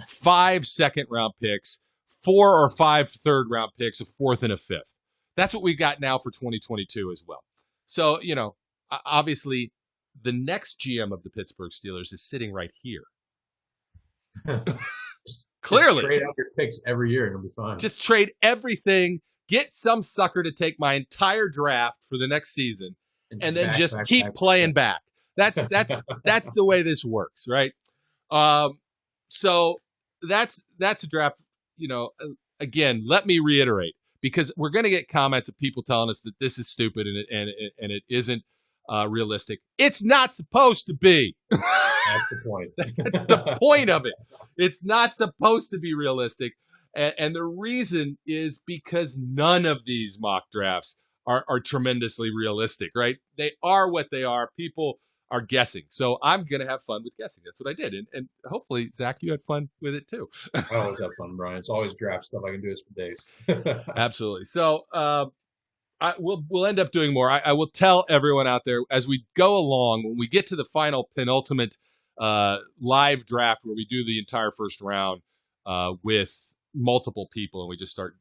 5 second-round picks, 4 or 5 third-round picks, a 4th and a 5th. That's what we got now for 2022 as well. So, obviously, the next GM of the Pittsburgh Steelers is sitting right here. Clearly. Just trade out your picks every year and it'll be fine. Just trade everything, get some sucker to take my entire draft for the next season, and then just keep playing back. That's the way this works, right? So that's a draft. Again, let me reiterate, because we're going to get comments of people telling us that this is stupid and it isn't realistic. It's not supposed to be. That's the point. That's the point of it. It's not supposed to be realistic. And the reason is because none of these mock drafts are tremendously realistic, right? They are what they are. People are guessing. So I'm going to have fun with guessing. That's what I did. And hopefully, Zach, you had fun with it too. I always have fun, Brian. It's always draft stuff. I can do this for days. Absolutely. So we'll end up doing more. I will tell everyone out there as we go along, when we get to the final penultimate live draft where we do the entire first round with multiple people and we just start,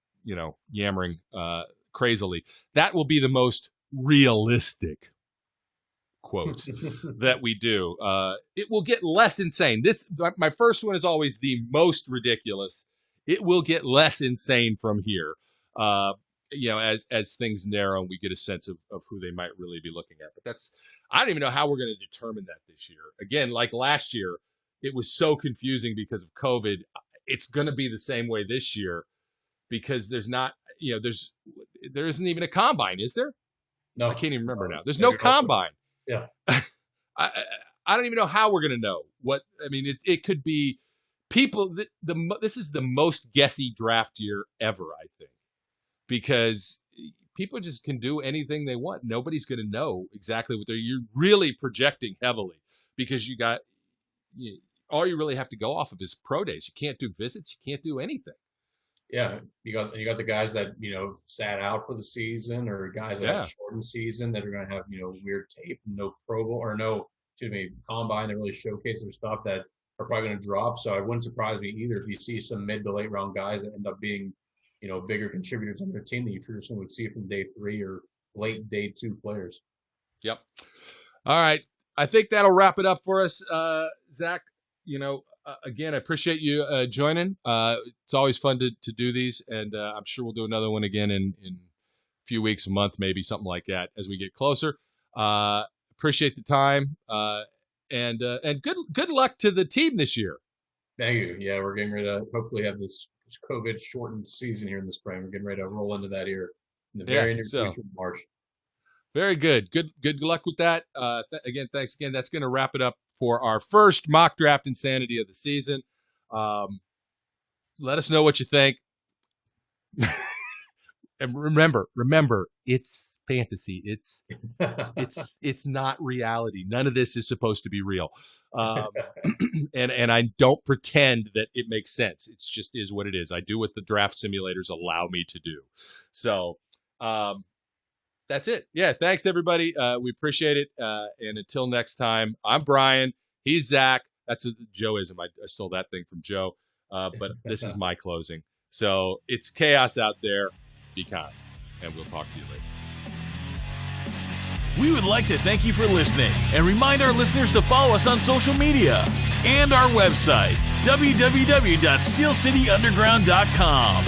yammering crazily, that will be the most realistic quote that we do. It will get less insane. My first one is always the most ridiculous. It will get less insane from here. As things narrow and we get a sense of who they might really be looking at. But I don't even know how we're going to determine that this year. Again, like last year, it was so confusing because of COVID. It's going to be the same way this year because there isn't even a combine, is there? No. I can't even remember now. There's no combine. Yeah. I don't even know how we're going to know what. I mean, it could be people. This is the most guessy draft year ever, I think, because people just can do anything they want. Nobody's going to know exactly what you're really projecting heavily because all you really have to go off of is pro days. You can't do visits. You can't do anything. Yeah, you got the guys that sat out for the season, or guys that have shortened season that are going to have weird tape, no Pro Bowl or no combine that really showcase their stuff that are probably going to drop. So it wouldn't surprise me either if you see some mid to late round guys that end up being bigger contributors on their team that you traditionally would see from day 3 or late day 2 players. Yep. All right, I think that'll wrap it up for us, Zach. Again, I appreciate you joining. It's always fun to do these, and I'm sure we'll do another one again in a few weeks, a month, maybe something like that as we get closer. Appreciate the time, and good luck to the team this year. Thank you. Yeah, we're getting ready to hopefully have this COVID shortened season here in the spring. We're getting ready to roll into that here in the very near future of March. Very good. Good luck with that. Again, thanks again. That's going to wrap it up for our first mock draft insanity of the season. Let us know what you think. And remember, it's fantasy. It's not reality. None of this is supposed to be real. And I don't pretend that it makes sense. It's just is what it is. I do what the draft simulators allow me to do. So, that's it. Yeah. Thanks everybody. We appreciate it. And until next time, I'm Brian. He's Zach. That's a Joeism. I stole that thing from Joe, but this is my closing. So it's chaos out there. Be kind, and we'll talk to you later. We would like to thank you for listening and remind our listeners to follow us on social media and our website, www.steelcityunderground.com.